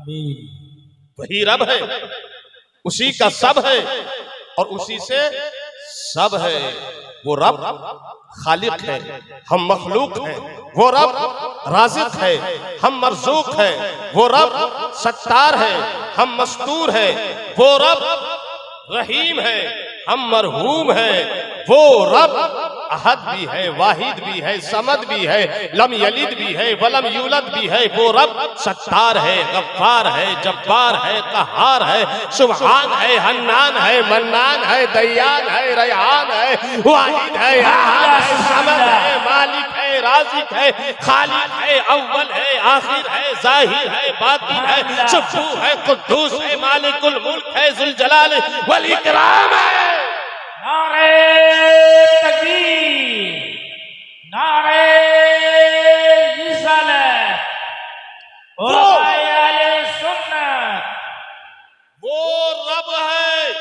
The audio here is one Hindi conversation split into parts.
वही रब है, उसी का सब है और उसी से सब है। वो रब खालिक है, हम मखलूक हैं। वो रब राज़िक है, हम मरज़ूक हैं। वो रब सत्तार है, हम मस्तूर हैं। वो रब रहीम है, हम मरहूम हैं। वो रब अहद भी है, वाहिद भी है, समद भी है, लम यलिद भी है, वलम यूलद भी है। वो रब सत्तार है, गफ्फार है, जब्बार है, कहार है, सुबहान है, हन्नान है, मन्नान है, दयान है, रैहान है, वाहिद है, अहद है, समद है, मालिक है, राज़िक है, खालिक है, अव्वल है, आखिर है, ज़ाहिर है, बातिन है, सुब्बू है, कुद्दूस है, मालिकुल मुल्क है, ज़ुल जलाल वल इकराम है। नारे तकबीर, नारे रिसालत, उलमाए सुन्नत। वो रब है,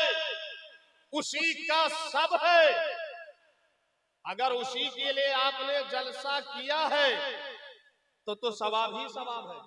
उसी का सब है। अगर उसी के लिए आपने जलसा किया है तो सवाब ही सवाब है।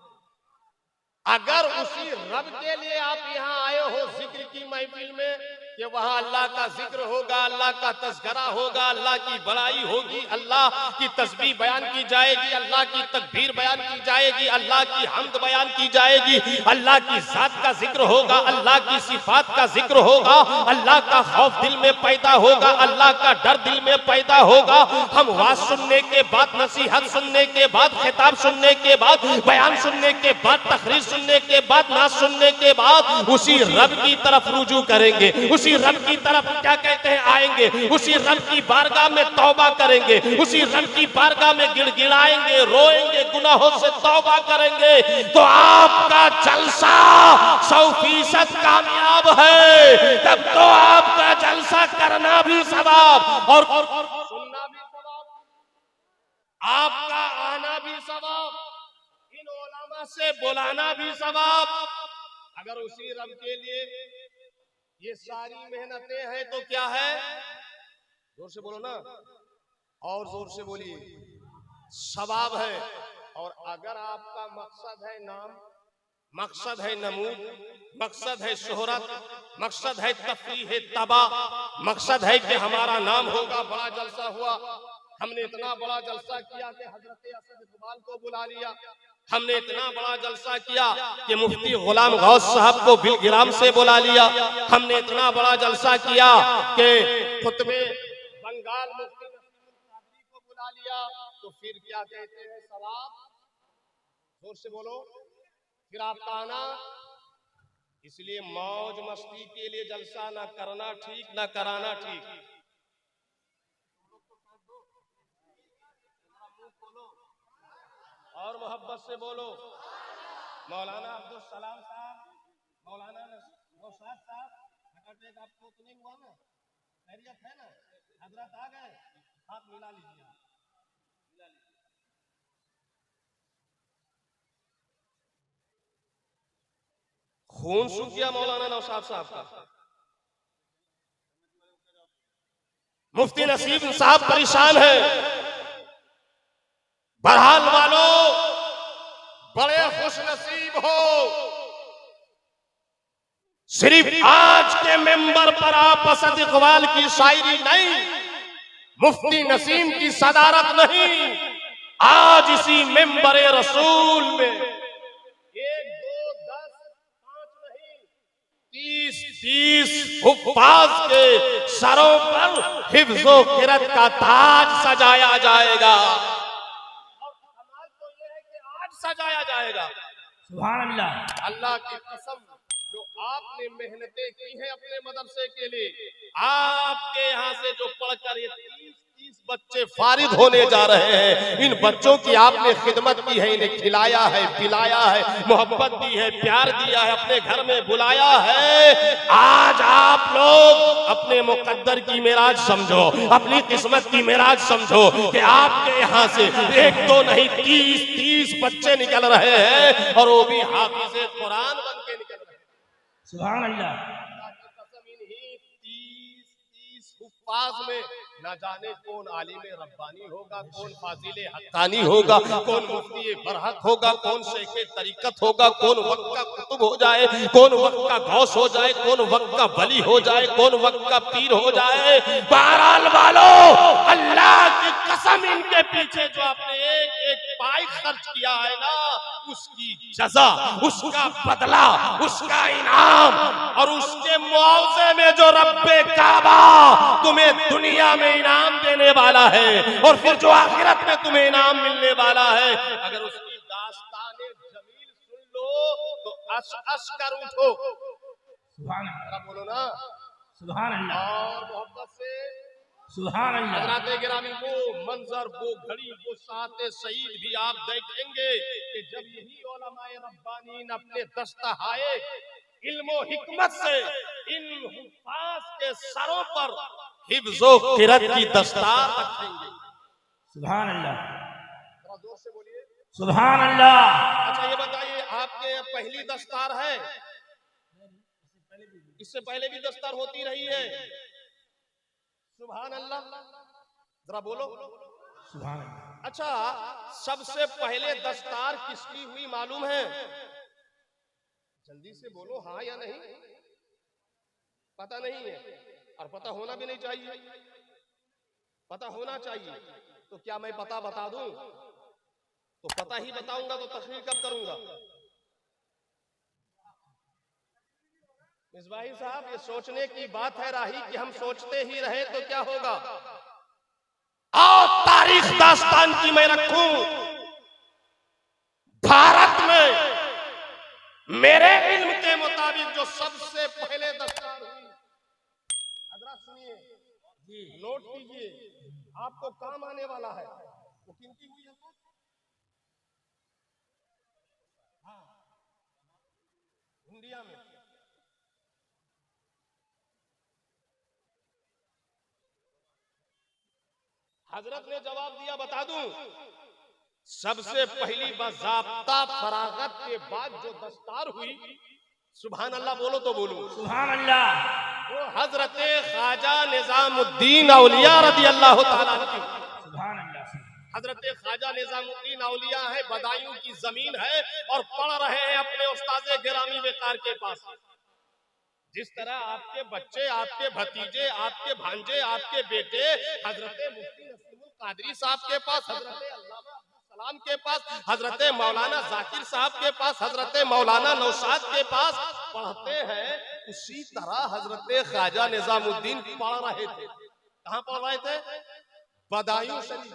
अगर उसी रब के लिए आप यहाँ आए हो जिक्र की महफिल में, कि वहां अल्लाह का जिक्र होगा, अल्लाह का तज़किरा होगा, अल्लाह की बड़ाई होगी, अल्लाह की तस्बीह बयान की जाएगी, अल्लाह की तकबीर बयान की जाएगी, अल्लाह की हम्द बयान की जाएगी, अल्लाह की ज़ात का जिक्र होगा, अल्लाह की सिफात का जिक्र होगा, अल्लाह का खौफ दिल में पैदा होगा, अल्लाह का डर दिल में पैदा होगा। हम वाज सुनने के बाद, नसीहत सुनने के बाद, खिताब सुनने के बाद, बयान सुनने के बाद, तकरीर सुनने के बाद, नात सुनने के बाद उसी रब की तरफ रुजू करेंगे, उसी रब की तरफ क्या कहते हैं आएंगे, उसी रब की बारगाह में तौबा करेंगे, उसी रब की बारगाह में गिड़गिड़ाएंगे, रोएंगे, गुनाहों से तौबा करेंगे। तो आपका जलसा 100% कामयाब है। तब तो आपका जलसा करना भी सवाब और सुनना भी सवाब, आपका आना भी सवाब, इन उलमा से बुलाना भी सवाब। अगर उसी रब के लिए ये सारी मेहनतें हैं तो क्या है? जोर से बोलो ना, और जोर से बोलिए, सवाब है। और अगर आपका मकसद है नाम, मकसद है नमूद, मकसद है शोहरत, मकसद है तफरीह तबाह, मकसद है कि हमारा नाम होगा, बड़ा जलसा हुआ, हमने इतना बड़ा जलसा किया कि हजरत असद इकबाल को बुला लिया, हमने इतना बड़ा जलसा किया कि मुफ्ती गुलाम गौस साहब को बिलगिराम से बुला लिया, हमने इतना बड़ा जलसा किया कि खुतबे बंगाल मुफ्ती को बुला लिया। तो फिर क्या कहते हैं? सवाब। जोर से बोलो, फिर आपका आना। इसलिए मौज मस्ती के लिए जलसा ना करना ठीक, ना कराना ठीक। और मोहब्बत से बोलो। मौलाना अब्दुल सलाम साहब, मौलाना नौशाद साहब, अटैक आपको तो नहीं हुआ ना? खैरियत है ना? हजरत आ गए, हाथ मिला लीजिए। खून सूख गया मौलाना नौशाद साहब का। मुफ्ती नसीब साहब परेशान है। बहरहाल वालों, बड़े खुश नसीब हो, सिर्फ आज के मेंबर पर आप असद इकबाल की शायरी नहीं, मुफ्ती नसीम की सदारत नहीं, आज इसी मेंबर रसूल में 1, 2, 10, 5 नहीं, 30 हुफ्फाज के सरों पर हिफ्ज़ो क़िरात का ताज सजाया जाएगा। सजाया जाएगा। सुभान अल्लाह। अल्लाह की कसम, जो आपने मेहनतें की हैं अपने मदरसे के लिए, आपके यहाँ से जो पढ़कर ये 30 बच्चे फारिग होने जा रहे हैं, इन बच्चों की आपने खिदमत की है, इन्हें खिलाया है, पिलाया है, मोहब्बत दी है, प्यार दिया है, अपने घर में बुलाया है। आज आप लोग अपने मुकद्दर की मेराज समझो, अपनी किस्मत की मेराज समझो कि आपके यहाँ से 1, 2 नहीं 30 बच्चे निकल रहे हैं, और वो भी हाफिज़े कुरान बन के निकल रहे हैं। सुभान अल्लाह। 30 हुफ्फाज में ना जाने कौन आलिम रब्बानी होगा, कौन फाजिल हक्कानी होगा, कौन मुफ्ती बरहक होगा, कौन शेख तरीकत होगा, कौन वक्त का कुतुब हो जाए, कौन वक्त का गौस हो जाए, कौन वक्त का वली हो जाए, कौन वक्त का पीर हो जाए। बहरहाल वालों, अल्लाह की कसम, इनके पीछे जो आपने एक एक पाई खर्च किया है ना, उसकी जज़ा, उसका बदला, उसका इनाम और उसके मुआवजे में जो रब्बे काबा तुम्हें दुनिया में इनाम देने वाला है और फिर जो आखिरत में तुम्हें इनाम मिलने वाला है, अगर उसकी दास्ताने जमील सुन लो तो अश अश कर उठो। सुभान अल्लाह, बोलो ना सुभान अल्लाह, और मोहब्बत से सुभान अल्लाह। हज़रात गिरामी, वो मंजर, वो घड़ी, वो साते शहीद भी आप देखेंगे कि जब यही उलमाए रब्बानी अपने दस्तहाए इल्म और हिकमत से इन हुफ्फाज के सरों पर हिफ्ज़ो क़िरात की दस्तार रखेंगे। सुभान अल्लाह, थोड़ा जोर से बोलिए सुभान अल्लाह। अच्छा ये बताइए, आपके यहाँ पहली दस्तार है? इससे पहले भी दस्तार होती रही है? सुभान अल्लाह, जरा बोलो सुभान अल्लाह। अच्छा, सबसे पहले दस्तार किसकी हुई मालूम है? जल्दी से बोलो, हाँ या नहीं? पता नहीं है और पता होना भी नहीं चाहिए। पता होना चाहिए तो क्या मैं पता बता दूं? तो पता ही बताऊंगा तो तकरीर कब करूंगा? मिसबाही साहब, ये सोचने की बात है राही कि हम सोचते ही रहे तो क्या होगा। आओ तारीख दास्तान की मैं रखूं। भारत में मेरे इल्म के मुताबिक जो सबसे पहले दस्तार हुई, हजरत सुनिए, नोट कीजिए, आपको काम आने वाला है। वो किनकी हुई है? हाँ, इंडिया में हजरत ने जवाब दिया, बता दूं, सबसे पहली बाज़ाब्ता फरागत के बाद जो दस्तार हुई, सुभान अल्लाह बोलो तो बोलो, सुभान अल्लाह, वो हजरत ख्वाजा निजामुद्दीन औलिया रदी अल्लाह तआला की। सुभान अल्लाह। हजरत ख्वाजा निजामुद्दीन औलिया है, बदायूं की जमीन है और पढ़ रहे हैं अपने उस्ताद गिरामी वेकार के पास। जिस तरह आपके बच्चे, आपके भतीजे, आपके भांजे, आपके बेटे हजरत मुफ्ती नसीमुल कादरी साहब के पास, हजरत अल्लामा सलाम के पास, हजरत मौलाना जाकिर साहब के पास, हजरत मौलाना नौशाद के पास पढ़ते हैं, उसी तरह हजरत ख्वाजा निजामुद्दीन पढ़ रहे थे। कहाँ पढ़ रहे थे? बदायूं शरीफ।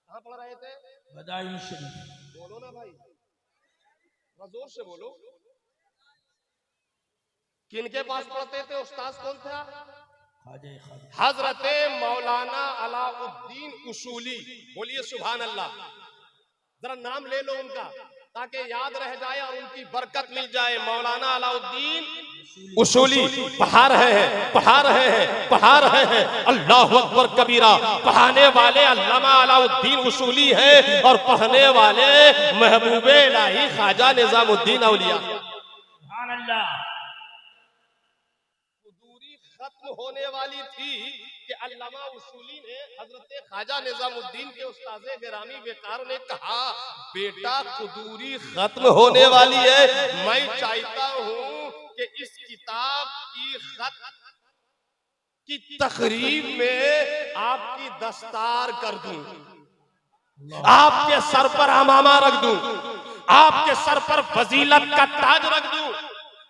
कहाँ पढ़ रहे थे? बदायूं शरीफ। बोलो ना भाई, जोर से बोलो। किनके पास पढ़ते थे? उस्ताद कौन था? हजरत मौलाना अलाउद्दीन उसूली। बोलिए सुभान अल्लाह, जरा नाम ले लो उनका ताकि याद रह जाए और उनकी बरकत मिल जाए। मौलाना अलाउद्दीन उसूली पढ़ा रहे हैं, पढ़ा रहे हैं, पढ़ा रहे हैं। अल्लाह अकबर कबीरा। पढ़ाने वाले अल्लामा अलाउद्दीन उसूली है और पढ़ने वाले महबूबे इलाही ख्वाजा निजामुद्दीन औलिया। सुभान अल्लाह। खत्म होने वाली थी कि अल्लामा उसूली ने हजरत ख्वाजा निजामुद्दीन के उस्ताद गिरामी वेकार ने कहा, बेटा कुदूरी खत्म होने वाली है, मैं चाहता हूं कि इस किताब की खत की तकरीब में आपकी दस्तार कर दूं, आपके सर पर अमामा रख दूं, आपके सर पर फजीलत का ताज रख दूं।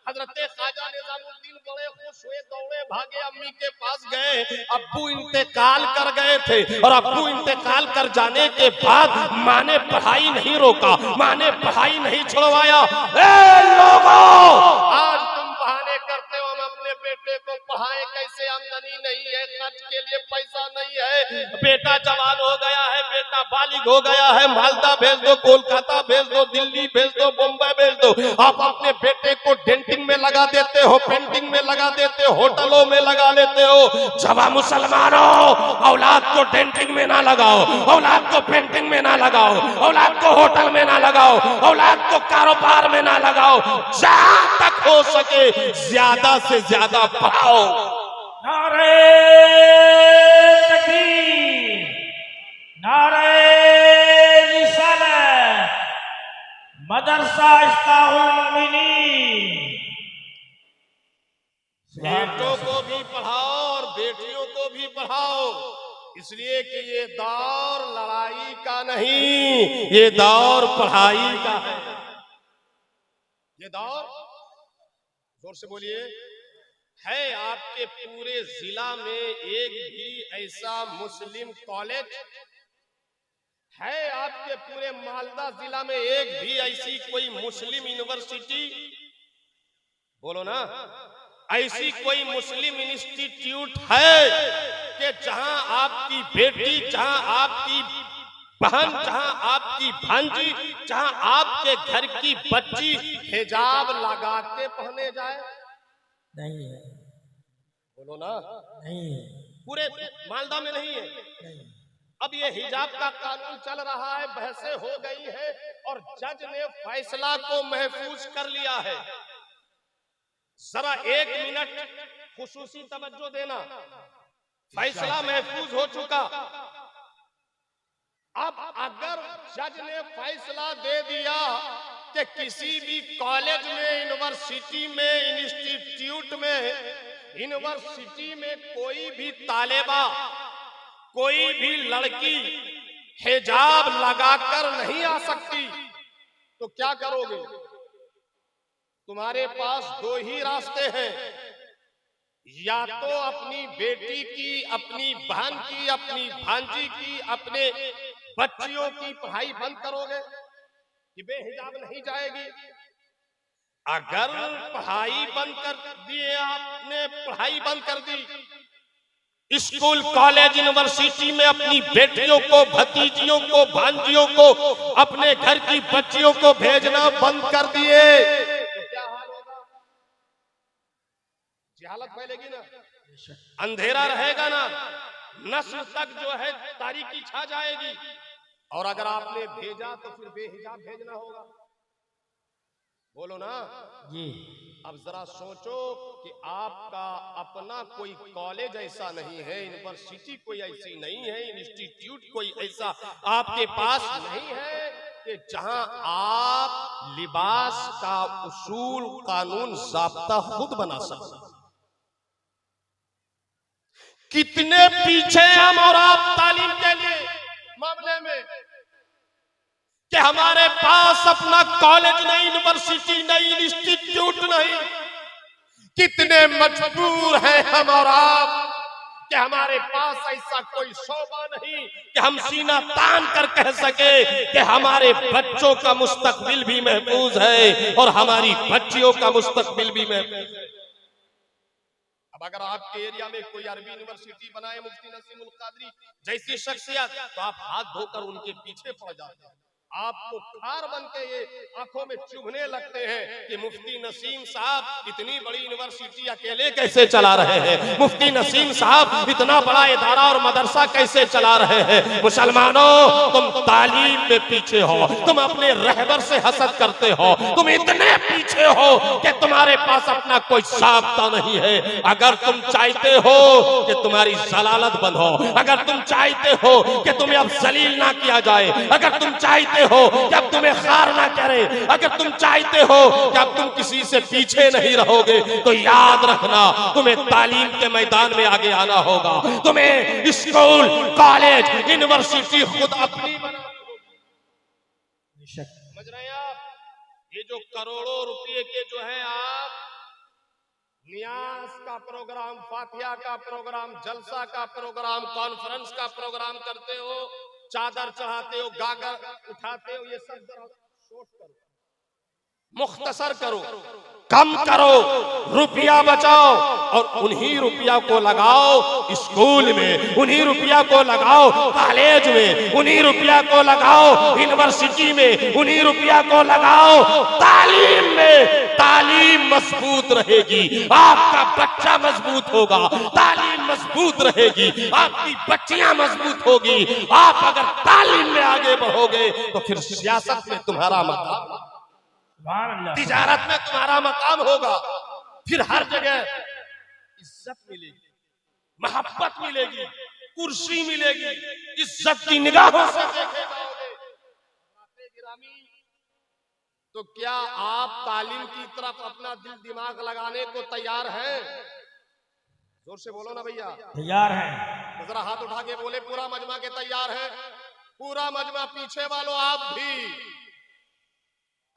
हजरत ख्वाजा निजामुद्दीन बड़े खुश हुए, दौड़े भागे, अम्मी के पास गए। अब्बू इंतकाल कर गए थे और अब्बू इंतकाल कर जाने के बाद माँ ने पढ़ाई नहीं रोका, माँ ने पढ़ाई नहीं छुड़वाया। ए लोगों, आज तुम बहाने करते हो हम अपने बेटे को पढ़ाएं कैसे, आमदनी नहीं है, खर्च के लिए पैसा नहीं है, बेटा जवान हो गया है, बेटा बालिग हो गया है, मालदा भेज दो, कोलकाता भेज दो, दिल्ली भेज दो, मुंबई भेज दो। आप अपने बेटे को डेंटिंग में लगा देते हो, पेंटिंग में लगा देते हो, होटलों में लगा लेते हो। जवा मुसलमानों, औलाद को डेंटिंग में ना लगाओ, औलाद को पेंटिंग में ना लगाओ, औलाद को होटल में ना लगाओ, औलाद को कारोबार में ना लगाओ। जहां तक हो सके ज्यादा से ज्यादा पढ़ाओ। नारे तकबीर, नारे रिसालत, मदरसा इस्लाहुल मुमिनीन। बेटों को भी पढ़ाओ और बेटियों को भी पढ़ाओ, इसलिए कि ये दौर लड़ाई का नहीं, ये दौर पढ़ाई का है। ये दौर, जोर से बोलिए, है आपके पूरे जिला में एक भी ऐसा मुस्लिम कॉलेज है? आपके पूरे मालदा जिला में एक भी ऐसी कोई मुस्लिम यूनिवर्सिटी? बोलो ना, ऐसी कोई मुस्लिम इंस्टीट्यूट है कि जहां आपकी बेटी, जहां आपकी बहन, जहां आपकी भांजी, जहां आपके घर की बच्ची हिजाब लगा के पहने जाए? नहीं है। बोलो ना, नहीं है। पूरे मालदा में नहीं है। नहीं। अब ये हिजाब का कानून चल रहा है, बहसें हो गई है और जज ने फैसला को महफूज कर लिया है। जरा 1 मिनट खुसूसी तवज्जो देना, फैसला महफूज हो चुका। अब अगर जज ने फैसला दे दिया कि किसी भी कॉलेज में, यूनिवर्सिटी में, इंस्टीट्यूट में, यूनिवर्सिटी में कोई भी तालिबा, कोई भी लड़की हिजाब लगाकर नहीं आ सकती, तो क्या करोगे? तुम्हारे पास 2 ही रास्ते हैं, या तो अपनी बेटी की, अपनी बहन की, अपनी भांजी की, अपने बच्चियों की पढ़ाई बंद करोगे कि बेहिजाब नहीं जाएगी। अगर पढ़ाई बंद कर दिए, आपने पढ़ाई बंद कर दी, स्कूल, कॉलेज, यूनिवर्सिटी में अपनी बेटियों को, भतीजियों को, भांजियों को, अपने घर की बच्चियों को भेजना बंद कर दिए, तो क्या हाल होगा? जहालत फैलेगी ना, अंधेरा रहेगा ना, नस्ल तक जो है तारीकी छा जाएगी। और अगर आपने भेजा तो फिर बेहिजाब भेजना होगा। बोलो ना जी। अब जरा सोचो कि आपका अपना कोई कॉलेज ऐसा नहीं है, यूनिवर्सिटी कोई ऐसी नहीं है, इंस्टीट्यूट कोई ऐसा आपके पास नहीं है कि जहां आप लिबास का उसूल, कानून, ज़ाब्ता खुद बना सकते। कितने पीछे हम और आप तालीम के लिए मामले में कि हमारे पास अपना कॉलेज नहीं, यूनिवर्सिटी नहीं, इंस्टीट्यूट नहीं। कितने मजबूर हैं हम और आप कि हमारे पास ऐसा कोई शोबा नहीं कि हम सीना तान कर कह सके कि हमारे बच्चों का मुस्तकबिल भी महफूज है और हमारी बच्चियों का मुस्तकबिल भी महफूज है। अब अगर आपके एरिया में कोई अरबी यूनिवर्सिटी बनाए, मुफ्ती नसीमुल कादरी जैसी शख्सियत, तो आप हाथ धोकर उनके पीछे पड़ जाते हैं। आपको खार बन के ये आंखों में चुभने लगते हैं कि मुफ्ती नसीम साहब इतनी बड़ी यूनिवर्सिटी अकेले कैसे चला रहे हैं, मुफ्ती नसीम साहब इतना बड़ा इदारा और मदरसा कैसे चला रहे हैं। मुसलमानों, तुम तालीम में पीछे हो, तुम अपने रहबर से हसद करते हो, तुम इतने पीछे हो कि तुम्हारे पास अपना कोई साबता नहीं है। अगर तुम चाहते हो कि तुम्हारी जलालत बंद हो, अगर तुम चाहते हो कि तुम्हें अब जलील ना किया जाए, अगर तुम चाहते हो कि अब तुम्हें खार ना करे, अगर तुम चाहते हो कि अब तुम किसी से पीछे नहीं रहोगे, तो याद रखना तुम्हें तालीम के मैदान में आगे आना होगा। तुम्हें स्कूल, कॉलेज, यूनिवर्सिटी खुद अपनी समझ रहे हैं आप? ये जो करोड़ों रुपए के जो है आप नियाज का प्रोग्राम, फातिहा का प्रोग्राम, जलसा का प्रोग्राम, कॉन्फ्रेंस का प्रोग्राम करते हो, चादर चढ़ाते हो, गागर उठाते हो, ये सब शॉर्ट करो, मुख्तसर करो, कम करो, रुपया बचाओ और उन्हीं रुपया को लगाओ स्कूल में, उन्हीं रुपया को लगाओ कॉलेज में, उन्हीं रुपया को लगाओ यूनिवर्सिटी में, उन्हीं रुपया को लगाओ तालीम में। तालीम मजबूत रहेगी, आपका बच्चा मजबूत होगा, तालीम मजबूत रहेगी, आपकी बच्चियां मजबूत होगी। आप अगर तालीम में आगे बढ़ोगे तो फिर सियासत में तुम्हारा मकाम, तिजारत में तुम्हारा मकाम होगा, फिर हर जगह इज्जत मिलेगी। मोहब्बत मिलेगी, कुर्सी मिलेगी, इज्जत की निगाहों से देखे जाओगे। गिरामी, तो क्या आप तालीम की तरफ अपना दिल दिमाग लगाने को तैयार हैं? जोर से बोलो ना भैया। तैयार हैं। तो जरा हाथ उठा के बोले पूरा मजमा के तैयार है। पूरा मजमा, पीछे वालों आप भी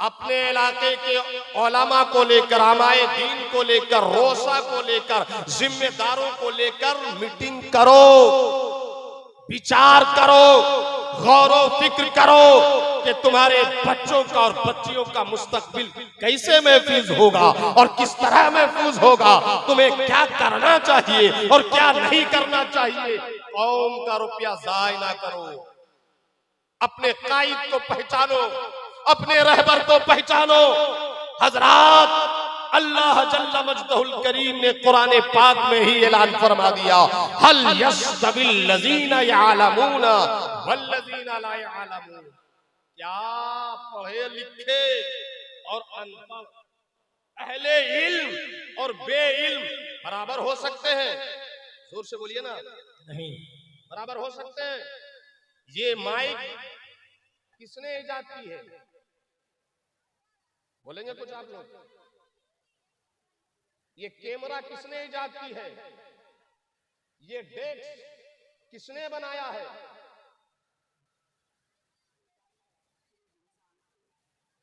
अपने इलाके के उलमा को लेकर, आमाए दीन को लेकर, रोसा को लेकर, जिम्मेदारों को लेकर मीटिंग करो, विचार करो, गौर व फिक्र करो कि तुम्हारे बच्चों का और बच्चियों का मुस्तकबिल कैसे महफूज होगा और किस तरह महफूज होगा, तुम्हें क्या करना चाहिए और क्या नहीं करना चाहिए। कौम का रुपया जाय ना करो, अपने कायद को पहचानो, अपने रहबर को पहचानो। हजरात, अल्लाह जल्ल मजदहुल करीम ने कुरान पाक में ही ऐलान फरमा दिया, हल यस्तविल लजीना यअलमूना वल्लजीना ला यअलमून। क्या पढ़े लिखे और अनपढ़, अहले इल्म और बेइल्म बराबर हो सकते हैं? जोर से बोलिए ना। नहीं। बराबर हो सकते हैं? ये माइक किसने इजाद की है? बोलेंगे कुछ आप लोग? ये कैमरा किसने इजाद की है? ये डेस्क किसने बनाया है?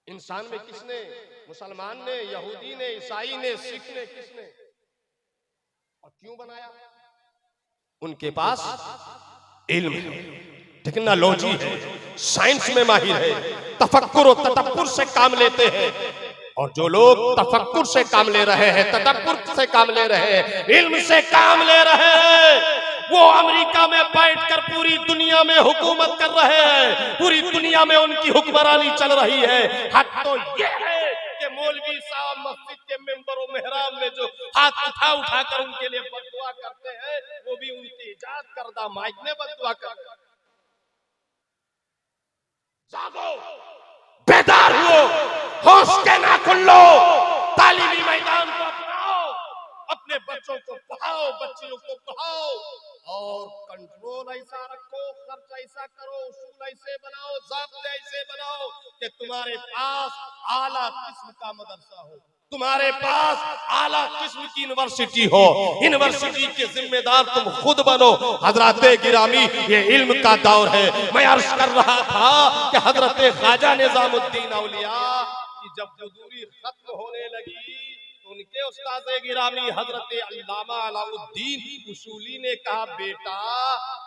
इंसान में किसने? मुसलमान ने, यहूदी ने, ईसाई ने, सिख ने, किसने? और क्यों बनाया? उनके पास इल्म है, टेक्नोलॉजी है, साइंस में माहिर है, तफक्कुर और तदब्बुर से काम लेते हैं। और जो लोग तफक्कुर से काम ले रहे हैं, तदब्बुर से काम ले रहे हैं, इल्म से काम ले रहे हैं, वो अमेरिका में बैठकर पूरी दुनिया में हुकूमत कर रहे हैं, पूरी दुनिया में उनकी हुक्मरानी चल रही है। हक तो ये है कि मौलवी साहब मस्जिद के मेंबरों मेहराब में जो हाथ उठा उठा कर उनके लिए बददुआ करते हैं, वो भी उनकी इजाद करदा माइक में बददुआ करते हैं। जागो, बेदार हुओ, होश के नाखुन लो, तालीमी मैदान को अपनाओ, अपने बच्चों को पढ़ाओ, बच्चियों को पढ़ाओ और कंट्रोल ऐसा रखो, खर्च ऐसा करो, उसूल ऐसे बनाओ, ज़ाब्ते ऐसे बनाओ कि तुम्हारे पास आला किस्म का मदरसा हो, तुम्हारे पास आला किस्म की यूनिवर्सिटी हो। यूनिवर्सिटी के जिम्मेदार तुम खुद बनो। हजरत गिरामी, ये इल्म का दौर है। मैं अर्ज कर रहा था कि हजरत ख्वाजा निजामुद्दीन औलिया की जब हुजूरी खत्म होने लगी, उनके उस्ताद गिरामी हजरत अल्लामा अलाउद्दीन उसूली ने कहा, बेटा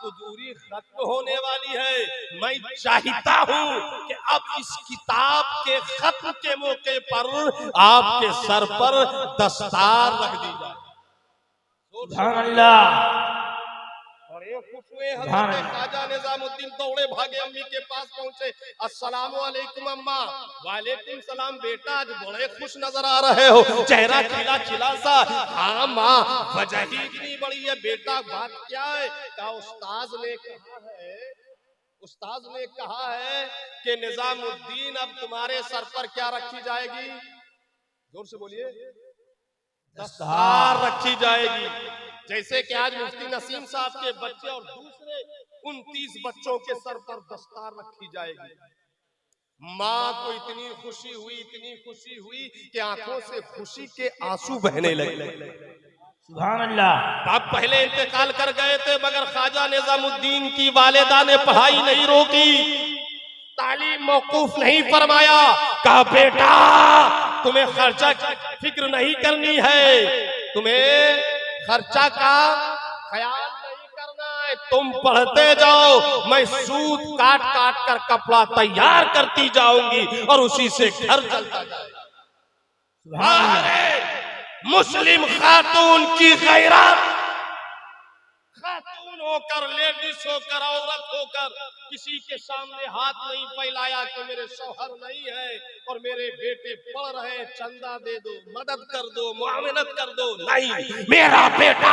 हुजूरी खत्म होने वाली है, मैं चाहता हूँ कि अब इस किताब के खत्म के मौके पर आपके सर पर दस्तार रख दी जाए। सुभान अल्लाह। और ये खुश हुए हजरत ख्वाजा निजामुद्दीन, दौड़े भागे अम्मी के पास पहुंचे। अस्सलामु अलैकुम अम्मा। वालेकुम सलाम बेटा, आज बड़े खुश नजर आ रहे हो, चेहरा खिला खिला सा। हाँ माँ, वजह ही इतनी बड़ी है बेटा, बात क्या है? कहा उस्ताद ने कहा है कि निजामुद्दीन अब तुम्हारे सर पर क्या रखी जाएगी? जोर से बोलिए। दस्तार रखी जाएगी। जैसे कि आज मुफ्ती नसीम साहब के बच्चे और दूसरे 29 बच्चों के सर पर दस्तार रखी जाएगी। माँ को इतनी खुशी हुई कि आंखों से खुशी के आंसू बहने लगे। सुभान अल्लाह। आप पहले इंतकाल कर गए थे, मगर ख्वाजा निजामुद्दीन की वालिदा ने पढ़ाई नहीं रोकी, तालीम मौकूफ नहीं फरमाया। कहा बेटा, तुम्हें खर्चा फिक्र नहीं करनी है, तुम्हें खर्चा का ख्याल नहीं करना है, तुम पढ़ते जाओ, मैं सूत काट काट कर कपड़ा तैयार करती जाऊंगी और उसी से घर चलता जाएगा। मुस्लिम खातून की गैरत, खातून होकर, लेडीज होकर, औरत होकर किसी के सामने हाथ नहीं फैलाया कि मेरे शौहर नहीं है और मेरे बेटे पढ़ रहे, चंदा दे दो, मदद कर दो, मुआवनत कर दो। नहीं, मेरा बेटा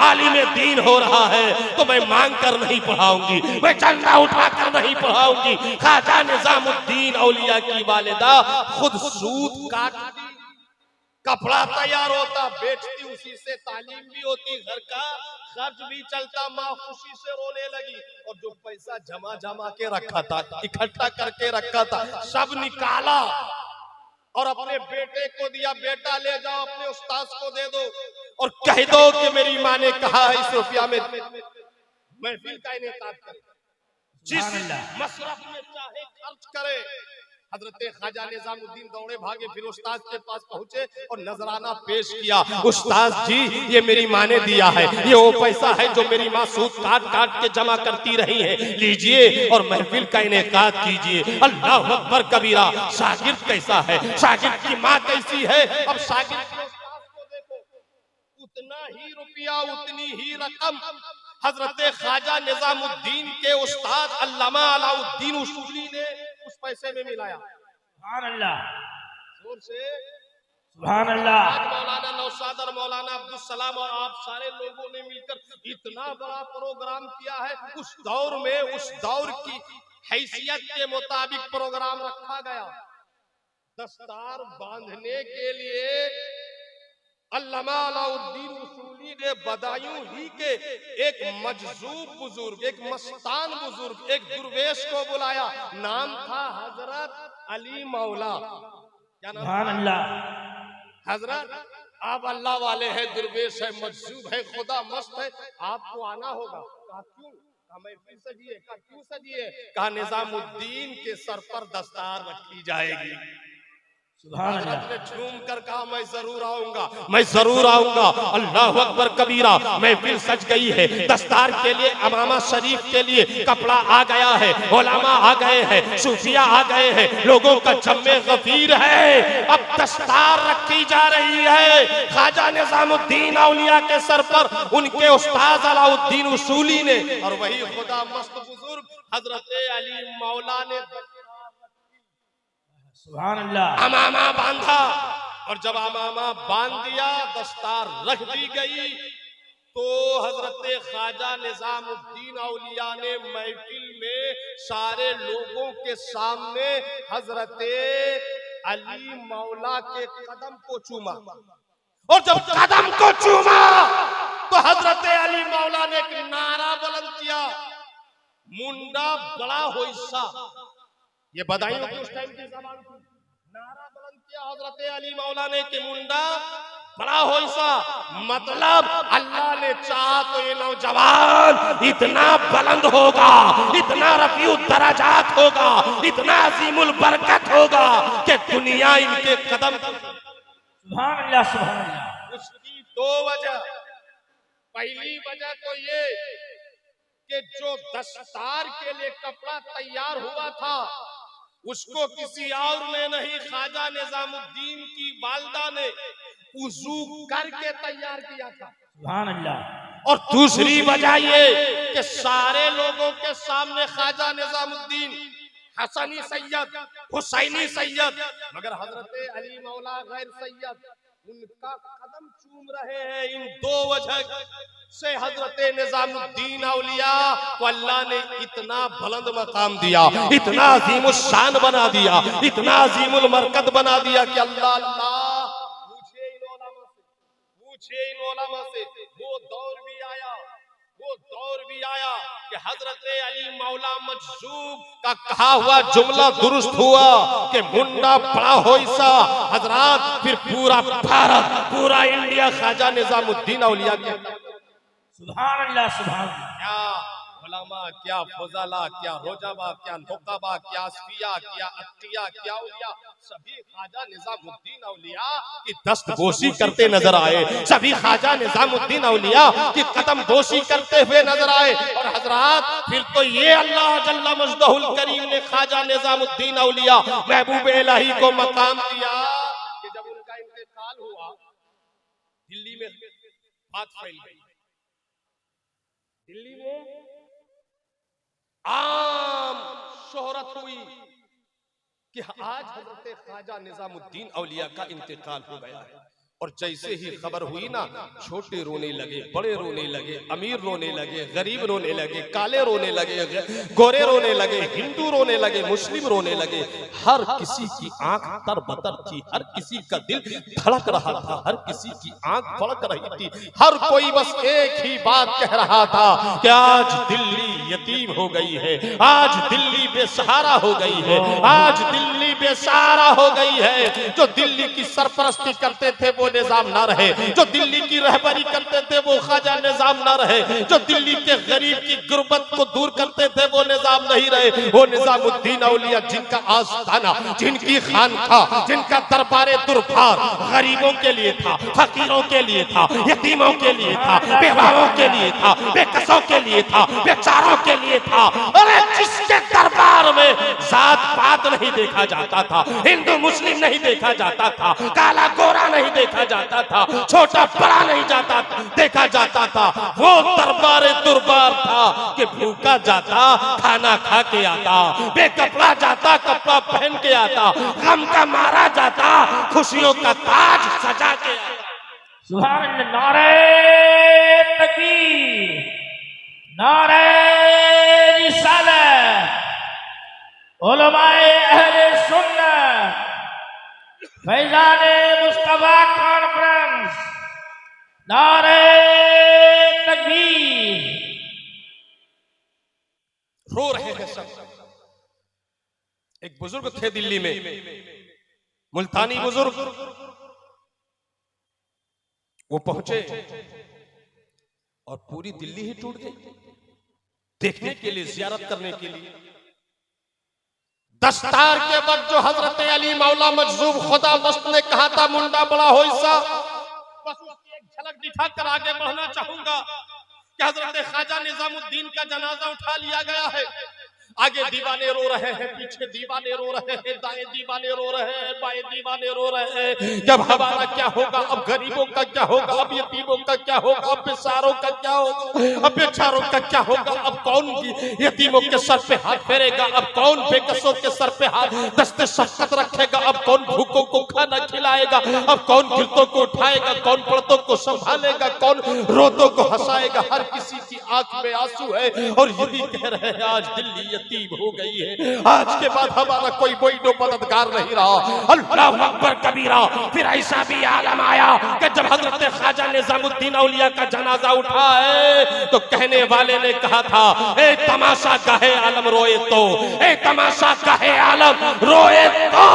आलिम दीन हो रहा है तो मैं मांग कर नहीं पढ़ाऊंगी, मैं चंदा उठा कर नहीं पढ़ाऊंगी। ख्वाजा निजामुद्दीन औलिया की वालिदा खुद सूत काटती कपड़ा तैयार होता, बेचती, उसी से तालीम भी होती, घर का खर्च भी चलता, माँ खुशी से रोने लगी। और जो पैसा जमा जमा के रखा था, इकट्ठा करके रखा था, सब निकाला और अपने बेटे को दिया। बेटा ले जाओ, अपने उस्ताद को दे दो और कह दो कि मेरी माँ ने कहा है इस रुपया में महफिल का इनेकाद करे, जिस मसरफ में चाहे खर्च करे। हजरत ख्वाजा निजामुद्दीन दौड़े भागे, फिर उस्ताद के पास पहुंचे और नजराना पेश किया। उस्ताद जी, ये मेरी माँ ने दिया है, ये वो पैसा है जो मेरी माँ सूद काट काट के जमा करती रही है, लीजिए और महफिल का इनेकाद कीजिए। अल्लाह अकबर कबीरा। शागिर्द कैसा है, शागिर्द की माँ कैसी है। अब शागिर्द के उस्ताद को देखो, उतना ही रुपया, उतनी ही रकम हजरत ख्वाजा निजामुद्दीन के उस्ताद अल्लामा अलाउद्दीन उसूली ने उस पैसे में मिलाया। सुभान अल्लाह, जोर से सुभान अल्लाह। मौलाना नौशाद और मौलाना अब्दुल सलाम और आप सारे लोगों ने मिलकर इतना बड़ा प्रोग्राम किया है। उस दौर में, उस दौर की हैसियत के मुताबिक प्रोग्राम रखा गया। दस्तार बांधने के लिए अल्लामा अलाउद्दीन उसूली ने बदायूं ही के एक मजजूब बुजुर्ग, एक मस्तान बुजुर्ग, एक दुर्वेश को बुलाया। नाम था हजरत अली मौला। क्या नाम? सुभान अल्लाह। हजरत, आप अल्लाह वाले हैं, दुर्वेश है, मजजूब है, खुदा मस्त है, आपको आना होगा। कहा क्यों? कहा महफिल सजिए। कहा क्यों सजिए? कहा निजामुद्दीन के सर पर दस्तार रखी जाएगी। हजरत ने झूम कर कहा मैं जरूर आऊंगा, मैं जरूर आऊंगा। अल्लाह अकबर कबीरा। महफिल सज गई है, दस्तार के लिए, अमामा शरीफ के लिए कपड़ा आ गया है, उलमा आ गए हैं, सूफिया आ गए हैं, लोगों का जम्मे गफीर है। अब दस्तार रखी जा रही है ख्वाजा निजामुद्दीन औलिया के सर पर, उनके उस्ताद अलाउद्दीन उसूली ने, और वही खुदा मस्त बुजुर्ग हजरत अली मौला ने सुभान अल्लाह अमामा बांधा। और जब अमामा बांध दिया, दस्तार रख दी गई, तो हजरत ख्वाजा निजामुद्दीन औलिया ने महफिल में सारे लोगों के सामने हजरत अली मौला के कदम को चूमा। और जब कदम को चूमा तो हजरत अली मौला ने एक नारा बुलंद किया, मुंडा बड़ा होइसा। ये बदायूं की उस टाइम की ज़बान थी। नारा बुलंद किया हजरत अली मौला ने कि मुंडा बड़ा होइसा, मतलब अल्लाह ने चाहा तो ये नौजवान इतना बुलंद होगा, इतना रफीउ दराजात होगा, इतना अजीमुल बरकत होगा कि दुनिया इनके कदम। सुभान अल्लाह, सुभान अल्लाह। उसकी दो वजह। पहली वजह तो ये कि जो दस्तार के लिए कपड़ा तैयार हुआ था, उसको किसी और ने नहीं, ख्वाजा निजामुद्दीन की वालदा ने वुजू करके तैयार किया था। सुभान अल्लाह। और दूसरी वजह ये कि सारे लोगों के सामने ख्वाजा निजामुद्दीन हसनी सैयद, हुसैनी सैयद, मगर हजरत अली मौला गैर सैयद, उनका कदम चूम रहे हैं। इन दो वजह से हजरत निजामुद्दीन औलिया को अल्लाह ने इतना बुलंद मकाम दिया, इतना अजीमुल शान बना दिया, इतना अजीमुल मरकत बना दिया कि अल्लाह अल्लाह पूछे इन उलमा से, पूछे इन उलमा से। वो दौर भी आया, वो दौर भी आया कि हजरत अली मौला मजजूब का कहा हुआ जुमला दुरुस्त हुआ कि मुंडा बड़ा होइसा। हजरात, फिर पूरा भारत, पूरा इंडिया ख्वाजा निजामुद्दीन औलिया के। सुभान अल्लाह, सुभान अल्लाह। क्या उलमा, क्या फुजाला, क्या रोजाबा, क्या नुकाबा, क्या अस्फिया, क्या अत्तिया, क्या औलिया, सभी ख्वाजा निजामुद्दीन औलिया की दस्तगोशी करते नजर आए, सभी ख्वाजा निजामुद्दीन औलिया की कदम दोशी करते हुए नजर आए। और हजरात, फिर तो ये अल्लाह जल्ला मजदहुल करीम ने ख्वाजा निजामुद्दीन औलिया महबूब इलाही को मकाम दिया कि जब उनका इंतकाल हुआ, दिल्ली में बात फैल गई। दिल्ली में आम शोहरत हुई कि आज हजरत ख्वाजा निजामुद्दीन औलिया का इंतकाल हो गया है। और जैसे ही खबर हुई ना, छोटे रोने लगे, बड़े रोने लगे, अमीर रोने लगे, गरीब रोने लगे, काले रोने लगे, गोरे रोने लगे, हिंदू रोने लगे, मुस्लिम रोने लगे। हर किसी की आंख तरबतर थी, हर किसी का दिल धड़क रहा था, हर किसी की आंख फड़क रही थी। हर कोई बस एक ही बात कह रहा था कि आज दिल्ली यतीम हो गई है, आज दिल्ली बेसहारा हो गई है, आज दिल्ली बेसहारा हो गई है। जो दिल्ली की सरपरस्ती करते थे वो निजाम ना रहे, जो दिल्ली की रहबरी करते थे वो ख्वाजा निजाम ना रहे, जो दिल्ली के गरीब की गुर्बत को दूर करते थे वो निजाम नहीं रहे। वो निजामुद्दीन औलिया जिनका आस्थाना, जिनकी खानकाह, जिनका दरबारे दुर्भार गरीबों के लिए था, फकीरों के लिए था, यतीमों के लिए था, बेवाओं के लिए था, बेकसों के लिए था, बेचारों के लिए था। अरे जिसके दरबार में जात पात नहीं देखा जाता था, हिंदू मुस्लिम नहीं देखा जाता था, काला गोरा नहीं देखा जाता था, छोटा बड़ा नहीं देखा जाता था, वो दरबारे दुर्बार था कि भूखा जाता खाना खा के आता, बेकपड़ा जाता कपड़ा पहन के आता, गम का मारा जाता खुशियों का ताज सजा के आता। सुभान अल्लाह। नारे तकबीर, नारे रिसालत, उलमाए अहले सुन्नत, फैजाने मुस्तफा कॉन्फ्रेंस, नारे तकबीर। रो रहे हैं सब। एक बुजुर्ग थे दिल्ली में, मुल्तानी बुजुर्ग, वो पहुंचे और पूरी दिल्ली ही टूट गई देखने के लिए, जियारत करने के लिए। दस्तार के वक्त जो हजरत अली मौला मजजूब खुदा मस्त ने कहा था मुंडा बड़ा हो सा, बस उसकी एक झलक दिखाकर आगे बढ़ना चाहूंगा कि हजरत ख्वाजा निजामुद्दीन का जनाजा उठा लिया गया है। आगे दीवाने रो रहे हैं, पीछे दीवाने रो रहे हैं, दाएं दीवाने रो रहे हैं, बाएं दीवाने रो रहे हैं। जब हमारा क्या होगा, अब गरीबों का क्या होगा, अब यतीमों का क्या होगा, अब बेचारों का क्या होगा, अब बेचारों का क्या होगा, अब कौन यतीमों के सर पे हाथ फेरेगा, अब कौन बेकसों के सर पे हाथ दस्ते शफकत रखेगा, अब कौन भूखों को खाना खिलाएगा, अब कौन गिरतों को उठाएगा, कौन पड़तों को संभालेगा, कौन रोतों को हंसाएगा। हर किसी की आंख में आंसू है और यही कह रहे हैं आज दिल्ली यतीम हो गई है, आज के बाद हमारा कोई बोइनो मददगार नहीं रहा। अल्लाह अकबर कबीरा। फिर ऐसा भी आलम आया कि जब हजरत ख्वाजा निजामुद्दीन औलिया का जनाजा उठा है तो कहने वाले ने कहा था, ए तमाशा गाहे आलम रोए तो, ए तमाशा गाहे आलम रोए तो,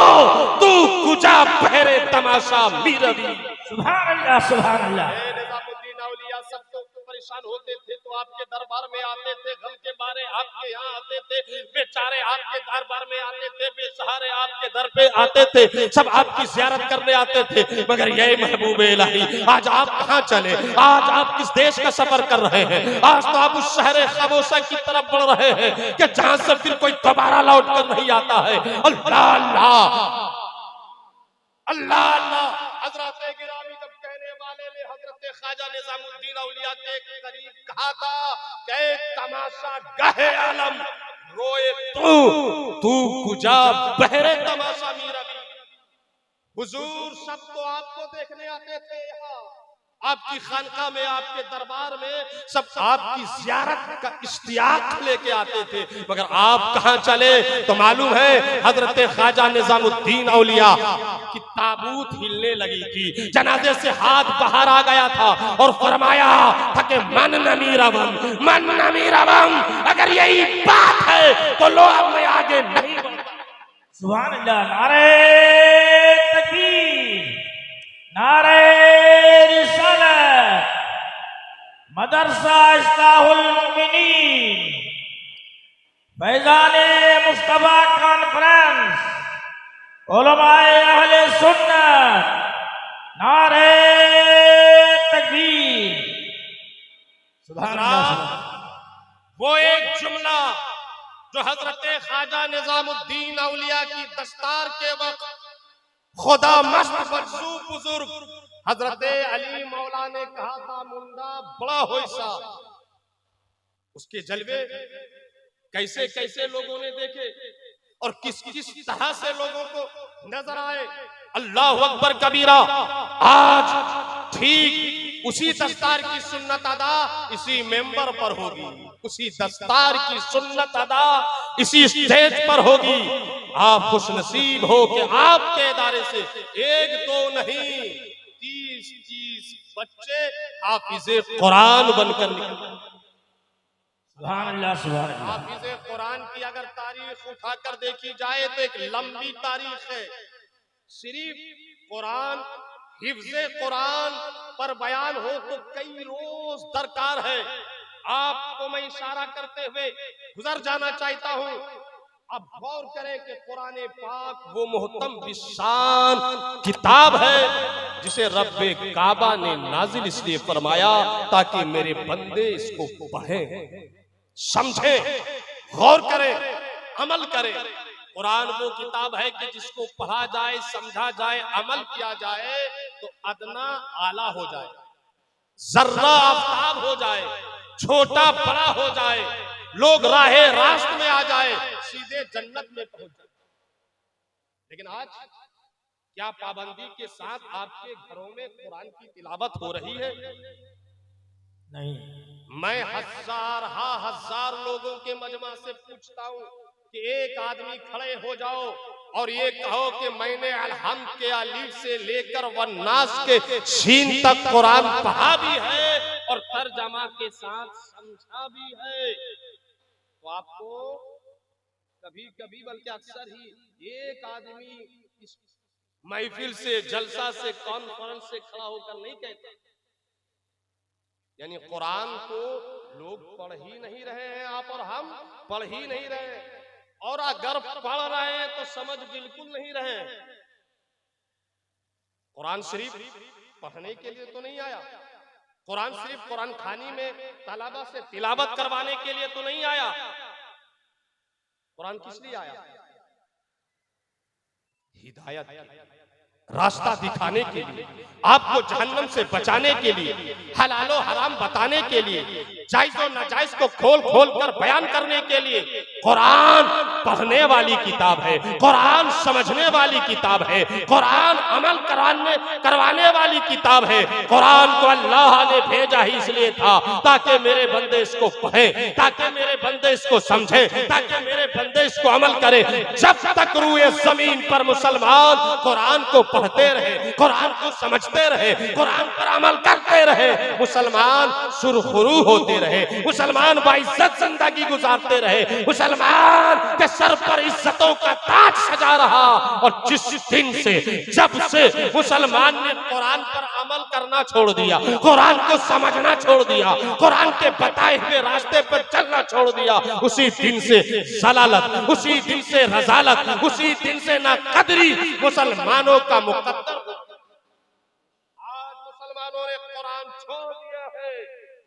तू कुजा पहरे तमाशा मीरवी। सुभान अल्लाह, सुभान अल्लाह। निजामुद्दीन औलिया सब तो परेशान होते थे तो आपके दरबार में आते थे, गम के बारे आपके यहाँ आते थे, बेचारे आपके दरबार में आते थे, बेसहारे आपके दर पे आते थे, सब आपकी ज़ियारत करने आते थे। मगर ये महबूब इलाही, आज आप कहाँ चले, आज आप किस देश का सफर कर रहे हैं? आज तो आप उस शहर खामोशा की तरफ बढ़ रहे हैं कि जहां से फिर कोई दोबारा लौट कर नहीं आता है। अल्लाह अल्लाह अल्लाह अल्लाह। हजरत गिरामी जब कहने वाले ने हजरत ख्वाजा निजामुद्दीन औलिया के करीब कहा था कि तमाशा गहे आलम रोए तू कुजा बहरे तमाशा मीरा भी। हुजूर सब तो आपको देखने आते थे, यहाँ आपकी खानका में, आपके दरबार में सब आपकी ज़ियारत का इश्तियाक लेके आते थे। मगर आप कहां चले तो मालूम है हजरत ख्वाजा निजामुद्दीन औलिया की ताबूत हिलने लगी थी, जनाजे से हाथ बाहर आ गया था और फरमाया था कि मन नमी रवम, मन नमी रवम। अगर यही बात है तो लो अब मैं आगे नहीं बढ़ता। सुभान अल्लाह। नारे तकबीर, नारे रिसालत, मदरसा इस्लाहुल मुमिनीन, फैजाने मुस्तफा कॉन्फ्रेंस, उलमाए अहले सुन्नत, नारे तकबीर। सुभान अल्लाह। वो एक जुमला जो हजरत ख्वाजा निजामुद्दीन औलिया की दस्तार के वक्त खुदा मस्त मजसूब बुजुर्ग हजरत अली मौला ने कहा था मुंडा बड़ा होइसा। उसके जलवे कैसे कैसे लोगों ने देखे और किस किस तरह से लोगों को नजर आए। अल्लाह अकबर कबीरा। आज ठीक उसी दस्तार की सुन्नत अदा इसी मेंबर पर होगी, उसी दस्तार की सुन्नत अदा इसी स्टेज पर होगी। आप खुशनसीब हो कि आपके इदारे से एक दो नहीं 30-30 बच्चे हाफिज़े कुरान बनकर निकले। सुभान अल्लाह, सुभान अल्लाह। हाफिज़े कुरान की अगर तारीख उठाकर देखी जाए तो एक लंबी तारीख है। सिर्फ कुरान, हिफ्ज़े कुरान पर बयान हो तो कई रोज दरकार है। आपको मैं इशारा करते हुए गुजर जाना चाहता हूं। अब गौर करें कि कुरान पाक वो मोहतम बिशान किताब है जिसे रब्बे काबा ने नाजिल इसलिए फरमाया ताकि मेरे बंदे इसको पढ़ें, समझें, गौर करें, अमल करें। कुरान वो किताब है कि जिसको पढ़ा जाए, समझा जाए, अमल किया जाए तो अदना आला हो जाए, जर्रा आफ्ताब हो जाए, छोटा बड़ा हो जाए, लोग राहे रास्त में आ जाए, सीधे जन्नत में पहुंच जाए। लेकिन आज क्या पाबंदी के साथ आपके घरों में कुरान की तिलावत हो रही है? नहीं। मैं हजार लोगों के मजमा से पूछता हूं कि एक आदमी खड़े हो जाओ और ये कहो कि मैंने अलहम्द के अलीफ से लेकर वन्नास के सीन तक कुरान पढ़ा भी है और तर्जमा के साथ समझा भी है, तो आपको कभी कभी बल्कि अक्सर ही एक आदमी इस महफिल से, जलसा से, कॉन्फ्रेंस से खड़ा होकर नहीं कहता, यानी कुरान को लोग पढ़ ही नहीं रहे हैं, आप और हम पढ़ ही नहीं रहे हैं, और अगर पढ़ रहे हैं तो समझ बिल्कुल नहीं रहे हैं। कुरान शरीफ पढ़ने के लिए तो नहीं आया, कुरान शरीफ कुरान खानी में तलबा से तिलावत करवाने के लिए तो नहीं आया। कुरान किस लिए आया? हिदायत, रास्ता दिखाने के लिए, आपको जहन्नम से बचाने के लिए, हलालो हराम बताने के लिए, जायज और नाजायज को खोल खोल कर बयान करने के लिए। कुरान पढ़ने वाली किताब है, कुरान समझने वाली किताब है, कुरान अमल करवाने वाली किताब है। कुरान को अल्लाह ने भेजा ही इसलिए था ताकि मेरे बंदे इसको पढ़े, ताकि मेरे बंदे इसको समझे, ताकि मेरे बंदे इसको अमल करे। जब तक रूए जमीन पर मुसलमान कुरान को पढ़ते रहे, कुरान को समझते रहे, कुरान पर अमल करते रहे, मुसलमान सुरखरू होते रहे, मुसलमान बाइज्जत जिंदगी गुजारते रहे, मुसलमान के सर पर इज्जतों का ताज सजा रहा। और जिस दिन से, जब से मुसलमान ने कुरान पर अमल करना छोड़ दिया, कुरान को समझना छोड़ दिया, कुरान के बताए हुए रास्ते पर चलना छोड़ दिया, उसी दिन से जलालत, उसी दिन से रजालत, उसी दिन से नाकदरी मुसलमानों का मुकद्दर। आज मुसलमानों ने कुरान छोड़ दिया है।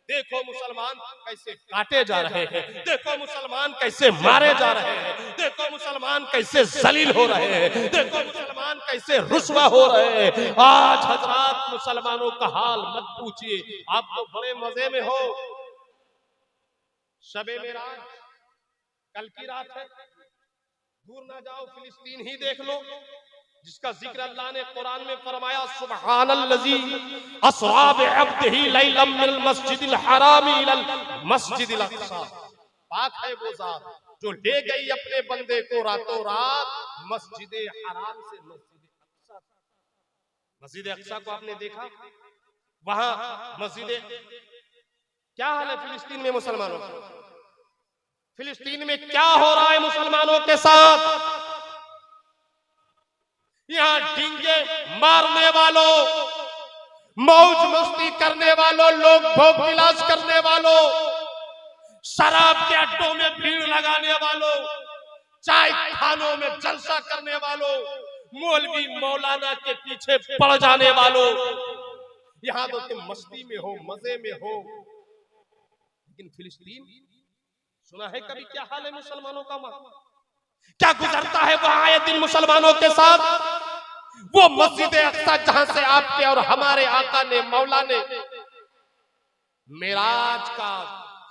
देखो मुसलमान कैसे काटे जा रहे हैं, देखो मुसलमान कैसे मारे जा रहे हैं, देखो मुसलमान कैसे जलील हो रहे हैं, देखो मुसलमान कैसे रुस्वा हो रहे हैं। आज हजरात मुसलमानों का हाल मत पूछिए, आप तो बड़े मजे में हो। शबे मेराज कल की रात है, दूर ना जाओ, फिलिस्तीन ही देख लो, जिसका जिक्र अल्लाह ने कुरान में फरमाया, सुब्हानल्लज़ी अस्रा बिअब्दिही लैलम मिनल मस्जिदिल हराम इलल मस्जिदिल अक़सा। पाक है वो ज़ात जो ले गई अपने बंदे को रातों रात मस्जिद हराम से मस्जिद अक़सा। मस्जिद अक़सा को आपने देखा? वहां मस्जिद, क्या हाल है फिलिस्तीन में मुसलमानों का? फिलिस्तीन में क्या हो रहा है मुसलमानों के साथ? यहां डींगे मारने वालों, मौज मस्ती करने वालों, लोग भोग विलास करने वालों, शराब के अड्डों में भीड़ लगाने वालों, चाय खानों में जलसा करने वालों, मौलवी मौलाना के पीछे पड़ जाने वालों, यहां तो तुम मस्ती में हो, मजे में हो। लेकिन फिलिस्तीन सुना है कभी क्या हाल है मुसलमानों का? क्या गुजरता है वहां आए दिन मुसलमानों के साथ? वो मस्जिद अक़सा जहां से आपके और हमारे आका ने, मौला ने मेराज का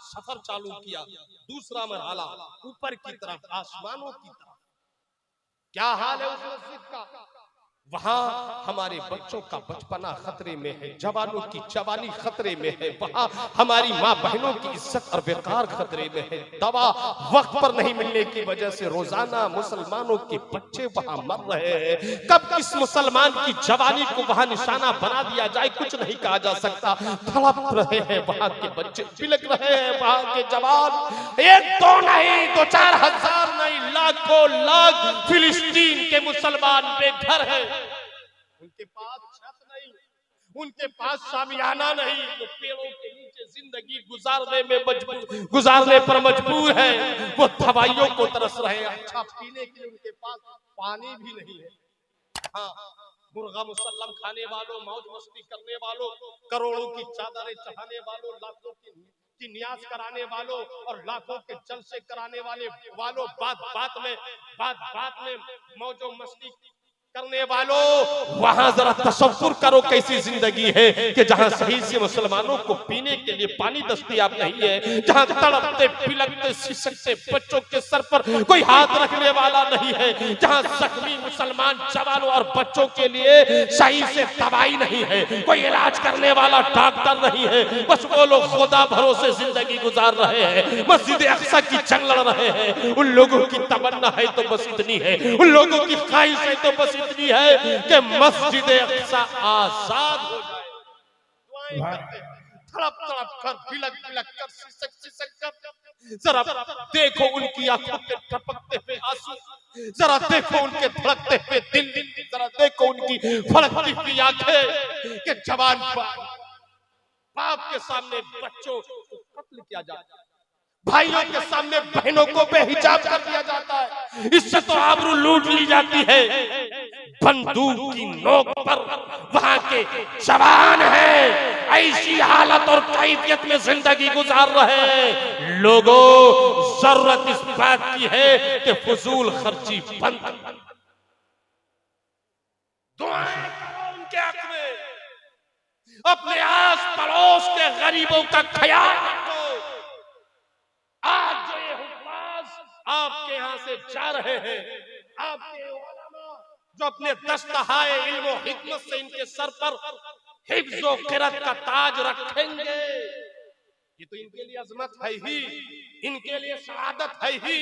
सफर चालू किया, दूसरा मरहला ऊपर की तरफ, आसमानों की तरफ। क्या हाल है उस मस्जिद का? वहां हमारे बच्चों का बचपना खतरे में है, जवानों की जवानी खतरे में है, वहां हमारी माँ बहनों की इज्जत और बेकार खतरे में है। दवा वक्त पर नहीं मिलने की वजह से रोजाना मुसलमानों के बच्चे वहां मर रहे हैं। कब किस मुसलमान की जवानी को वहां निशाना बना दिया जाए कुछ नहीं कहा जा सकता। तड़प रहे हैं वहां के बच्चे, बिलक रहे हैं वहां के जवान। एक दो नहीं, 2-4 हजार नहीं, लाखों लाख फिलिस्तीन के मुसलमान बेघर हैं। उनके पास छत नहीं, उनके पास शामियाना नहीं, वो पेड़ों के नीचे जिंदगी गुजारने पर मजबूर है। वो दवाइयों को तरस रहे हैं, अच्छा पीने के लिए उनके पास पानी भी नहीं है। हाँ, मुर्गा मुसल्लम खाने वालों, मौज मस्ती करने वालों, करोड़ों की चादरें चढ़ाने वालों, लाखों की न्यास कराने वालों और लाखों के जलसे कराने वालों, बात बात में मौजों मस्ती करने वालों, वहां जरा तसव्वुर करो कैसी जिंदगी है कि जहां सही से मुसलमानों को पीने के लिए पानी दस्तयाब नहीं है, जहां तड़पते पिलकते सिसकते बच्चों के सर पर कोई हाथ रखने वाला नहीं है, जहां जख्मी मुसलमान जवानों और बच्चों के लिए सही से दवाई नहीं है, कोई इलाज करने वाला डॉक्टर नहीं है। बस वो लोग खुदा भरोसे जिंदगी गुजार रहे हैं, मस्जिद अक्सा की जंग लड़ रहे हैं। उन लोगों की तमन्ना है तो बस इतनी है, उन लोगों की ख्वाहिश है तो बस इतनी है कि मस्जिद अक्सा आजाद हो जाए। दुआएं करते हैं, तड़प तड़प कर, बिलक बिलक कर, सिसक कर। जरा देखो उनकी आंखों के टपकते हुए आंसू, जरा देखो उनके धड़कते हुए दिल, जरा देखो उनकी फड़कती हुई आंखें कि जवान बाप के सामने बच्चों को कत्ल किया जाता है, भाइयों के सामने बहनों को बेहिजाब कर दिया जाता है, इससे तो आबरू लूट ली जाती है। बंदूक की नोक पर वहां के जवान हैं, ऐसी हालत और कैफियत में जिंदगी गुजार रहे हैं। लोगों, जरूरत इस बात की है कि फजूल खर्ची बंद, दुआएं करो उनके हक में, अपने आस पड़ोस के गरीबों का ख्याल रखो। आज जो ये हुक्मास आपके यहाँ से जा रहे हैं, आपके उलमा जो अपने दस्तहाए इल्म और हिकमत से इनके सर पर हिफ्ज़ और क़िरात का ताज रखेंगे, ये तो इनके लिए अजमत है ही, इनके लिए सआदत है ही,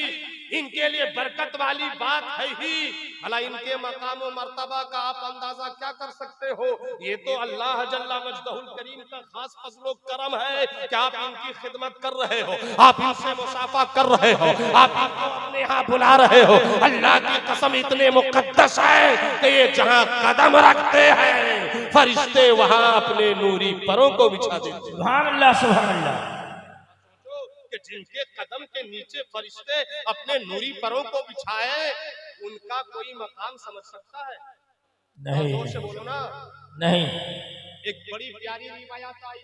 इनके लिए बरकत वाली बात है ही। भला इनके मकाम और मर्तबा का आप अंदाजा क्या कर सकते हो? ये तो अल्लाह जल्ला मजदहुल करीम का खास फज़्ल और करम है कि आप इनकी खिदमत कर रहे हो, आप इनसे मुसाफा कर रहे हो, आप इनको अपने यहाँ बुला रहे हो। अल्लाह की कसम इतने मुकद्दस है कि ये जहाँ कदम रखते हैं फरिश्ते वहां अपने नूरी परों को बिछा देते हैं। सुभान अल्लाह, सुभान अल्लाह। कि जिनके कदम के नीचे फरिश्ते अपने नूरी परों को बिछाए, उनका कोई मकाम समझ सकता है? नहीं, जोर से बोलो ना। नहीं। एक बड़ी प्यारी रिवायत आई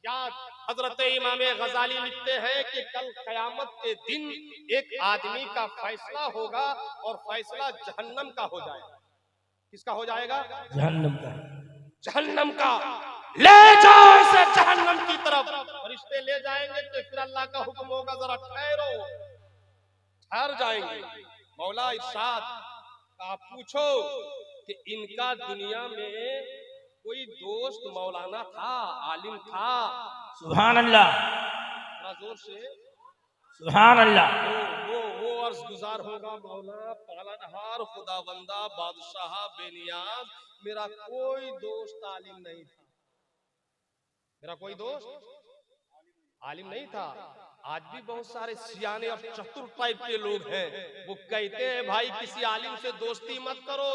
याद, हजरत इमाम गजाली लिखते हैं कि कल कयामत के दिन एक आदमी का फैसला होगा और फैसला जहन्नम का हो जाएगा। किसका हो जाएगा? जहन्नम का। जहन्नम का। ले जाओ इसे जहन्नम की तरफ। फरिश्ते ले जाएंगे तो फिर अल्लाह का हुक्म होगा जरा ठहरो, ठहर जाएंगे। मौला इरशाद, आप पूछो कि इनका दुनिया में कोई दोस्त मौलाना था, आलिम था? सुभान अल्लाह, जोर से सुभान अल्लाह। वो अर्ज गुजार होगा, मौला पालनहार, खुदाबंदा, बादशाह, बेनियाज, मेरा कोई दोस्त आलिम नहीं था, मेरा कोई दोस्त आलिम नहीं था। आज भी बहुत सारे सियाने और चतुर टाइप के लोग हैं, वो कहते हैं भाई किसी आलिम से दोस्ती मत करो,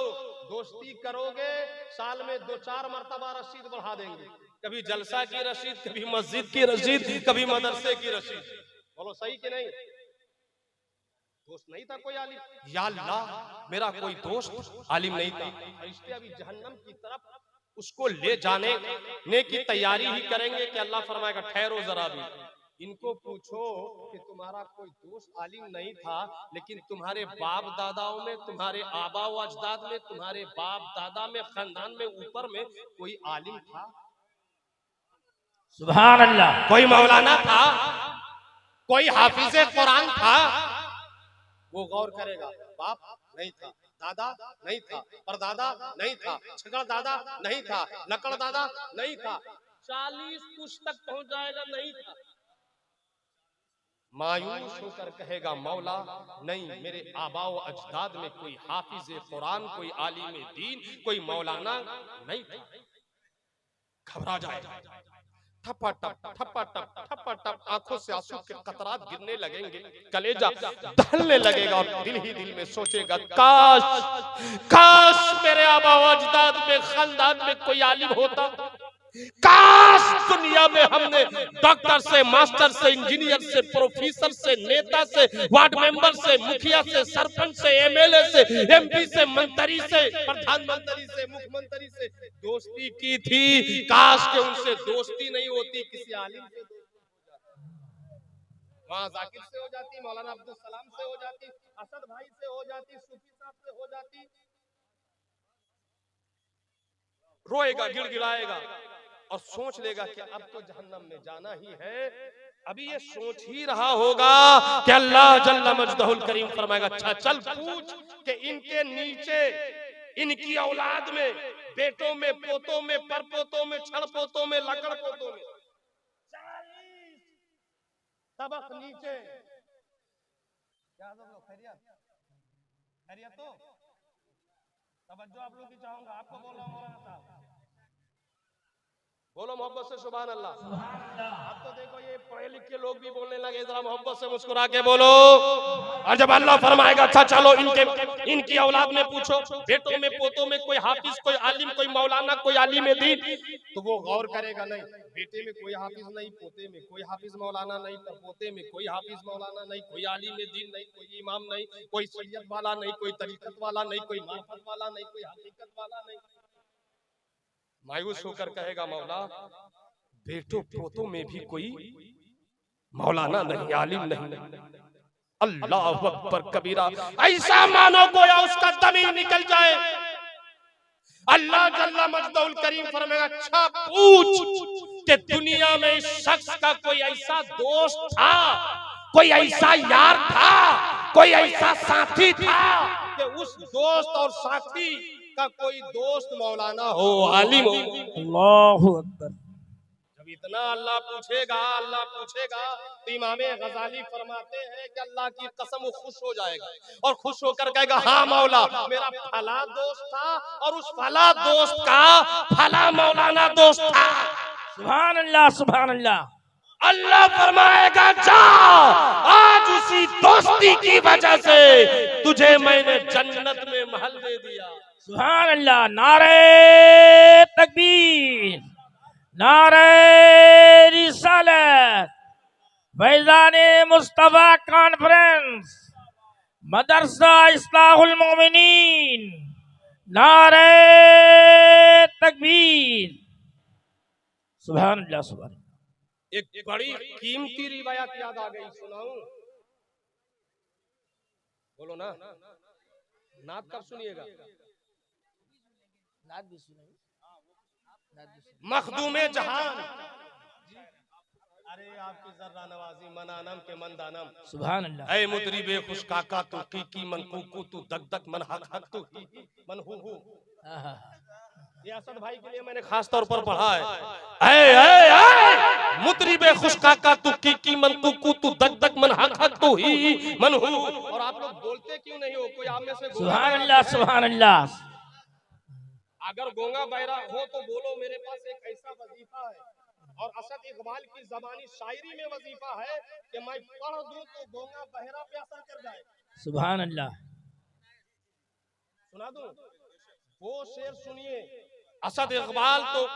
दोस्ती करोगे साल में 2-4 मरतबा रसीद बढ़ा देंगे, कभी जलसा की रसीद, कभी मस्जिद की रसीद, कभी मदरसे की रसीद। बोलो सही कि नहीं? दोस्त नहीं था कोई आलिम? या अल्लाह, मेरा कोई दोस्त आलिम नहीं था। फरिश्ते अभी जहन्नम की तरफ उसको ले जाने की तैयारी ही करेंगे कि अल्लाह फरमाएगा ठहरो जरा भी। इनको पूछो कि तुम्हारा कोई दोस्त आलिम नहीं था, लेकिन तुम्हारे बाप दादाओं में, तुम्हारे आबा व अजदाद में, तुम्हारे बाप दादा में, खानदान में, ऊपर में कोई आलिम था? सुभान अल्लाह। कोई मौलाना था? कोई हाफिज़े कुरान था? वो गौर करेगा, बाप नहीं था, दादा नहीं था, परदादा नहीं था, छगड़ दादा नहीं था, लकड़ दादा नहीं था, 40 पुश्त तक पहुंच जाएगा नहीं था। मायूस होकर कहेगा मौला नहीं, मेरे आबाओ अजदाद में कोई हाफिज कुरान, कोई आलिम दीन, कोई मौलाना नहीं था। घबरा जाएगा, ठपाटप आंखों से आंसू के कतरात गिरने लगेंगे, कलेजा दहलने लगेगा और दिल ही दिल में सोचेगा काश काश मेरे आबाओ अजदाद में खानदान में कोई आलिम होता, काश दुनिया में हमने डॉक्टर से, मास्टर से, इंजीनियर से, प्रोफेसर से, नेता से, वार्ड मेंबर से, मुखिया से, सरपंच से, एमएलए से, एमपी से, मंत्री से, प्रधानमंत्री से, मुख्यमंत्री से दोस्ती की थी। काश के उनसे दोस्ती नहीं होती, किसी आलिम से वहां जाकिर से हो जाती, मौलाना अब्दुल सलाम से हो जाती, असद भाई से हो जाती, सूफी साहब से हो जाती। रोएगा, गिड़गिड़ाएगा और सोच लेगा कि अब तो जहन्नम में जाना ही है। अभी ये सोच ही रहा होगा कि अल्लाह जल्ल मजदहुल करीम फरमाएगा अच्छा चल पूछ कि इनके नीचे इनकी औलाद में, बेटों में, पोतों में, परपोतों में, छड़पोतों में, लकड़ पोतों में 40 तबक नीचे। क्या लोग खैरियत तो तवज्जो आप लोग की चाहूंगा, आपको बोल रहा हूं मौलाना साहब, बोलो मोहब्बत से सुभान अल्लाह। अब तो देखो ये पढ़े लिखे लोग भी बोलने लगे, जरा मोहब्बत से मुस्कुरा के बोलो। और जब अल्लाह फरमाएगा अच्छा चलो इनकी औलाद में पूछो, बेटों में, पोतों में कोई हाफिज, कोई आलिम, कोई मौलाना, कोई आलिम दीन, तो वो गौर करेगा नहीं, बेटे में कोई हाफिज नहीं, पोते में कोई हाफिज मौलाना नहीं, पोते में कोई हाफिज मौलाना नहीं, कोई आलिम दीन नहीं, कोई इमाम नहीं, कोई सैयद वाला नहीं, कोई तरीकत वाला नहीं, कोई मार्फत वाला नहीं, कोई हकीकत वाला नहीं। मायूस होकर कहेगा मौला बेटों पोतों में भी कोई मौलाना नहीं, आलिम नहीं। अल्लाह अकबर कबीरा, ऐसा मानो गोया उसका दम ही निकल जाए। अल्लाह जल्ला मजदहुल करीम फरमाएगा अच्छा पूछ कि दुनिया में इस शख्स का कोई ऐसा दोस्त था, कोई ऐसा यार था, कोई ऐसा साथी था कि उस दोस्त और साथी का कोई दोस्त मौलाना हो, आलिम हो। अल्लाहु अकबर। जब इतना अल्लाह पूछेगा तो इमाम गजाली फरमाते हैं कि अल्लाह की कसम वो खुश हो जाएगा और खुश होकर कहेगा हाँ मौला मेरा फला दोस्त था और उस फला दोस्त का फला मौलाना दोस्त था। सुभान अल्लाह, सुभान अल्लाह। अल्लाह फरमाएगा जा, आज उसी दोस्ती की वजह से तुझे मैंने जन्नत में महल दे दिया। सुभान अल्लाह। नारे तकबीर, नारे रिसालत, फैज़ाने मुस्तफा कॉन्फ्रेंस, मदरसा इस्लाहुल मोमिनीन, नारे तकबीर। सुभान अल्लाह, सुभान अल्लाह। एक बड़ी कीमती रिवायत याद आ गई, सुनाऊं? बोलो ना, नात कब सुनिएगा? मखदूमे जहान, अरे आपकी जर्रा नवाजी मनानम के मंदानम। सुभान अल्लाह। ऐ मुदरिबे खुशकाका तू की मन कुकू तू दक दक मन हक हक तू मन हु ये असद भाई के लिए मैंने खास तौर पर पढ़ा है। ऐ मुदरिबे खुशकाका तू की मन कुकू तू दक दक मन हक हक तू ही मन हु। और आप लोग बोलते क्यों नहीं हो? कोई आप में से सुभान अल्लाह, सुभान अल्लाह। अगर गोंगा बहरा हो तो बोलो मेरे पास एक ऐसा वजीफा है, और असद इकबाल की जबानी शायरी में वजीफा है कि मैं पढ़ दूं तो गोंगा बहरा पे असर कर जाए। सुभान अल्लाह। सुना दूं वो शेर, सुनिए। असद इकबाल तो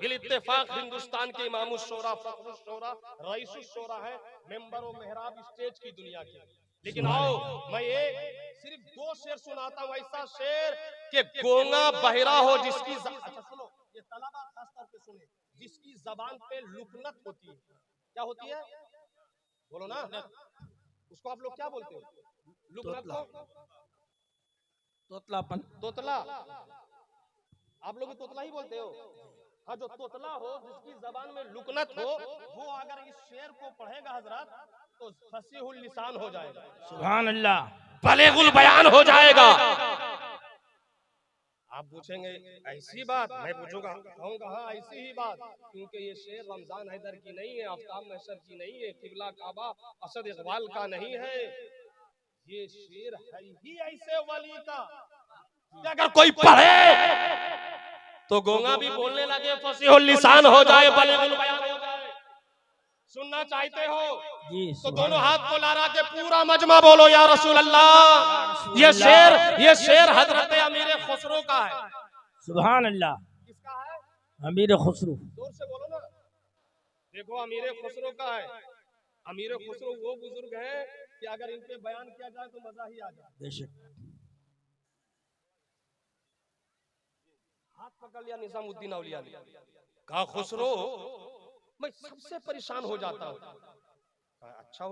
बिल इत्तेफाक हिंदुस्तान के इमामुश शोरा, फखरुश शोरा, रईसुश शोरा है, मेंबर व मेहराब स्टेज की दुनिया के। लेकिन आओ मैं ये सिर्फ 2 शेर सुनाता हूँ, ऐसा शेर कि गोंगा बहरा हो जिसकी अच्छा सुनो, ये तलबा खास तौर पे सुने, जिसकी जबान पे लुकनत होती है। क्या होती है? बोलो ना, उसको आप लोग क्या बोलते हो? लुकनत को तोतलापन, तोतला, आप लोग तोतला ही बोलते हो। हाँ, जो तोतला हो, जिसकी जबान में लुकनत हो, वो अगर इस शेर को पढ़ेगा हजरत तो फसीहुल लिसान हो जाएगा। सुभान अल्लाह। बलेगुल बयान हो जाएगा। आप पूछेंगे ऐसी बात, मैं पूछूंगा कहूँगा हाँ ऐसी ही बात, क्योंकि ये शेर रमजान हैदर की नहीं है, आफ्ताब महशर की नहीं है, किबला काबा असद इकबाल का नहीं है, ये शेर है ही ऐसे वली का कि अगर कोई पढ़े तो गोंगा भी बोलने लगे, फसीहुल लिसान हो जाए, बलीगुल बयान हो जाए। सुनना चाहते हो जी तो दोनों हाथ को लहरा के पूरा मजमा बोलो या रसूल अल्लाह। ये शेर हजरत अमीर खुसरो का है। सुभान अल्लाह। किसका है? अमीर खुसरो। जोर से बोलो ना। देखो अमीर खुसरो का है। अमीर खुसरो वो बुजुर्ग हैं कि अगर इन पे बयान किया जाए तो मजा ही आ जाए। बेशक। हाथ पकड़ लिया निजामुद्दीन औलिया ने, कहा खुसरो मैं सबसे परेशान हो जाता हूँ। अच्छा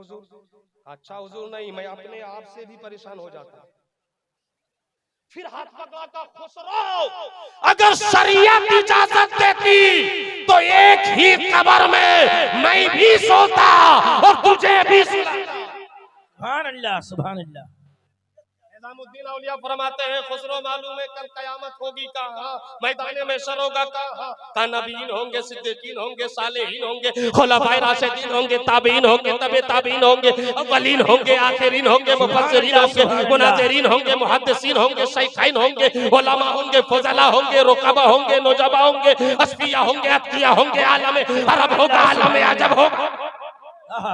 हुजूर नहीं, मैं अपने आप से भी परेशान हो जाता हूँ। फिर हाथ पकड़ा का खुसरो अगर शरीयत इजाजत देती तो एक ही कब्र में मैं भी सोता और तुझे भी सुलाता। सुभान अल्लाह, सुभान अल्लाह। निजामुद्दीन औलिया फरमाते हैं खुसरो मालूम है कल कयामत होगी कहाँ, मैदान में शर होगा कहाँ, नबीन होंगे, सिद्दीकीन होंगे, सालेहीन होंगे, खुलफाए राशिदीन होंगे, ताबीन होंगे, तबे ताबीन होंगे, अव्वलीन होंगे, आखिरीन होंगे, मुफस्सिरीन होंगे, मुनाज़िरीन होंगे, मुहद्दिसीन होंगे, शैख़ैन होंगे, उलमा होंगे, फुज़ला होंगे, रुकबा होंगे, नुजबा होंगे, अस्फिया होंगे, अत्किया होंगे, आलम अरब होगा, आलम अजब होगा।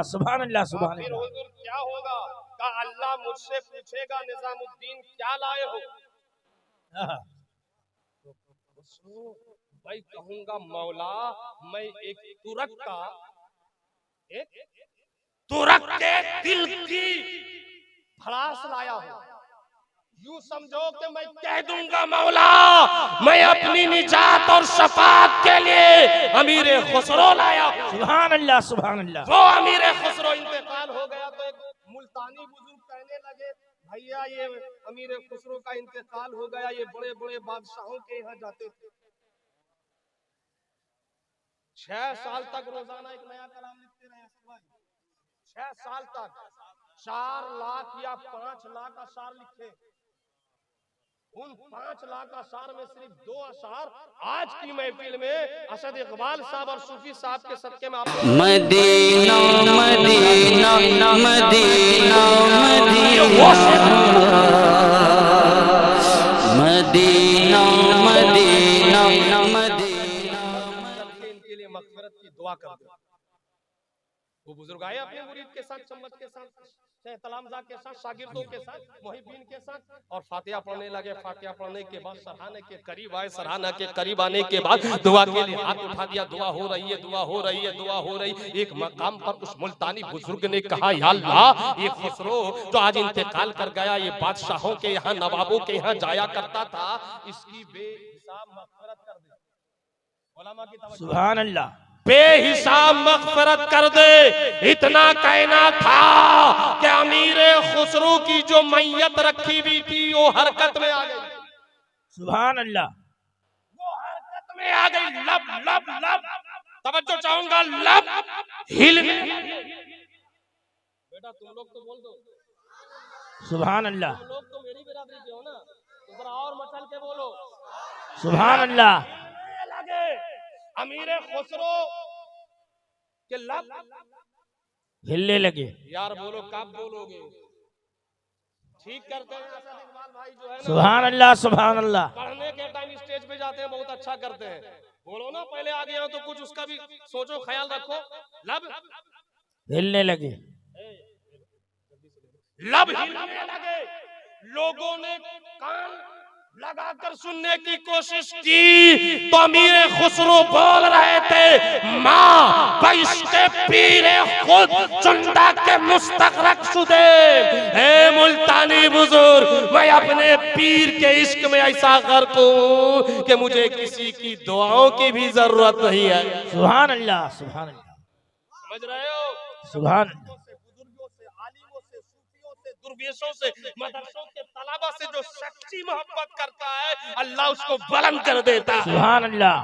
सुभान अल्लाह, सुभान फिर अल्लाह। हुजूर क्या होगा? कहा अल्लाह मुझसे पूछेगा निजामुद्दीन क्या लाए हो? मैं कहूंगा मौला मैं एक तुरक के दिल की भड़ास लाया हूं। यूं समझो कि मैं कह दूंगा मौला मैं अपनी निजात और शफाअत के लिए अमीर खुसरो लाया हूं। सुभान अल्लाह, सुभान अल्लाह। वो अमीर खुसरो इंतकाल हो गया तो एक मुल्तानी बुजुर्ग कहने लगे भैया ये अमीर खुसरो का इंतकाल हो गया, ये बड़े बड़े बादशाहों के यहाँ जाते थे, 6 साल तक रोजाना एक नया कलाम लिखते रहे। 6 साल तक 4 लाख या 5 लाख अशार लिखे। उन 5 लाख अशार में सिर्फ 2 अशार आज की महफिल में असद इकबाल साहब और सूफी साहब के सदके में आप Medina Medina Medina Medina Medina Medina इनके लिए मग़फ़िरत की दुआ कर दो। वो बुजुर्ग आए अपने मुरीद के साथ, चम्मच के साथ, तलामजा के साथ, शागिर्दों के साथ, मुहिब्बीन के साथ और फातिहा पढ़ने लगे। फातिहा पढ़ने के बाद सराहने के करीब आए। सराहना के करीब आने के बाद दुआ के लिए हाथ उठा दिया। दुआ हो रही है, दुआ हो रही है, दुआ हो रही। एक मकाम पर उस मुल्तानी बुजुर्ग ने कहा या अल्लाह ये खुसरो जो आज इंतकाल कर गया, ये बादशाहों के यहाँ, नवाबों के यहाँ जाया करता था, इसकी बेहिसाब मग़फ़िरत कर दे। उलमा की तवज्जो। सुभान अल्लाह। बेहिसाब मग़फ़िरत कर दे। इतना कहना था कि अमीर खुसरो की जो मैयत रखी हुई थी वो हरकत में आ गई। सुभान अल्लाह। वो हरकत में आ गई। लब लब लब, तवज्जो चाहूंगा, लब हिल। बेटा तुम लोग तो बोल दो। सुभान अल्लाह। तुम लोग तो मेरी बिरादरी के हो ना, जरा और मचल के बोलो। सुभान अल्लाह। लगे अमीर खुसरो के लब हिलने लगे। यार बोलो कब बोलोगे? ठीक करते हैं असद इकबाल भाई जो है ना, सुभान अल्लाह, सुभान अल्लाह। पढ़ने के टाइम स्टेज पे जाते हैं, बहुत अच्छा करते हैं। बोलो ना पहले आ गया हो तो कुछ उसका भी सोचो, ख्याल रखो। लब हिलने लगे। लब हिलने लगे। लोगों ने कान लगाकर सुनने की कोशिश की तो अमीर खुसरो बोल रहे थे माँ बइश्क़े पीरे खुद चुंदा के मुस्तग़रक़ शुदे। हे मुल्तानी बुजुर्ग, मैं अपने पीर के इश्क में ऐसा गर्क हूँ कि मुझे किसी की दुआओं की भी जरूरत नहीं है। सुभान अल्लाह, सुभान अल्लाह। समझ रहे हो? सुभान अल्लाह। बुजुर्गों से, आलिमों से, सूफियों से, दुर्वेशों से, मदरसों के तलबा से जो सच्ची मोहब्बत करता है अल्लाह उसको बुलंद कर देता है। सुभान अल्लाह।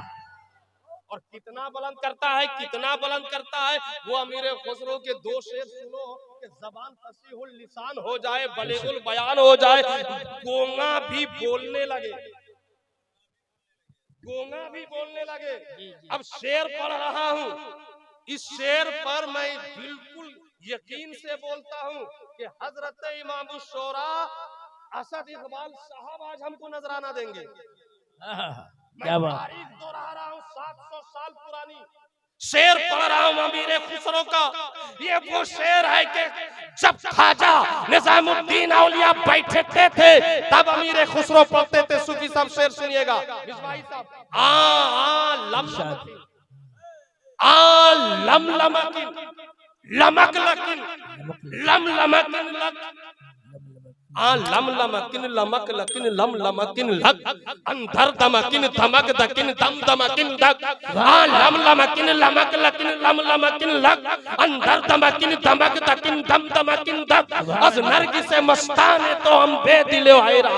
और कितना बुलंद करता है, कितना बुलंद करता है। वो अमीर खुसरो के 2 शेर सुनो कि ज़बान फसीहुल लिसान हो जाए, बलीगुल बयान हो जाए, गोंगा भी बोलने लगे। गोंगा भी बोलने लगे। अब शेर पढ़ रहा हूँ, इस शेर पर मैं बिल्कुल यकीन से बोलता हूँ कि हजरत इमाम शोरा असद इकबाल साहब आज हमको नजराना देंगे। क्या बात। तारीख दोहरा रहा हूँ, 700 साल पुरानी शेर पढ़ रहा हूँ अमीर खुसरो का। ये वो शेर है कि जब ख्वाजा निजामुद्दीन औलिया बैठे थे तब अमीर खुसरो पढ़ते थे। सूफी साहब शेर सुनिएगा। लम लमकिन लमक लकिन लम लमकिन लक लम लमकिन लमक लकिन लम लमकिन लक अंधर दमकिन धमक दकिन दम दमकिन दक लम लमकिन लमक लकिन लम लमकिन लक अंधर दमकिन धमक दकिन दम दमकिन दक अज नरगी से मस्ताने तो हम बेदिलो हैरा,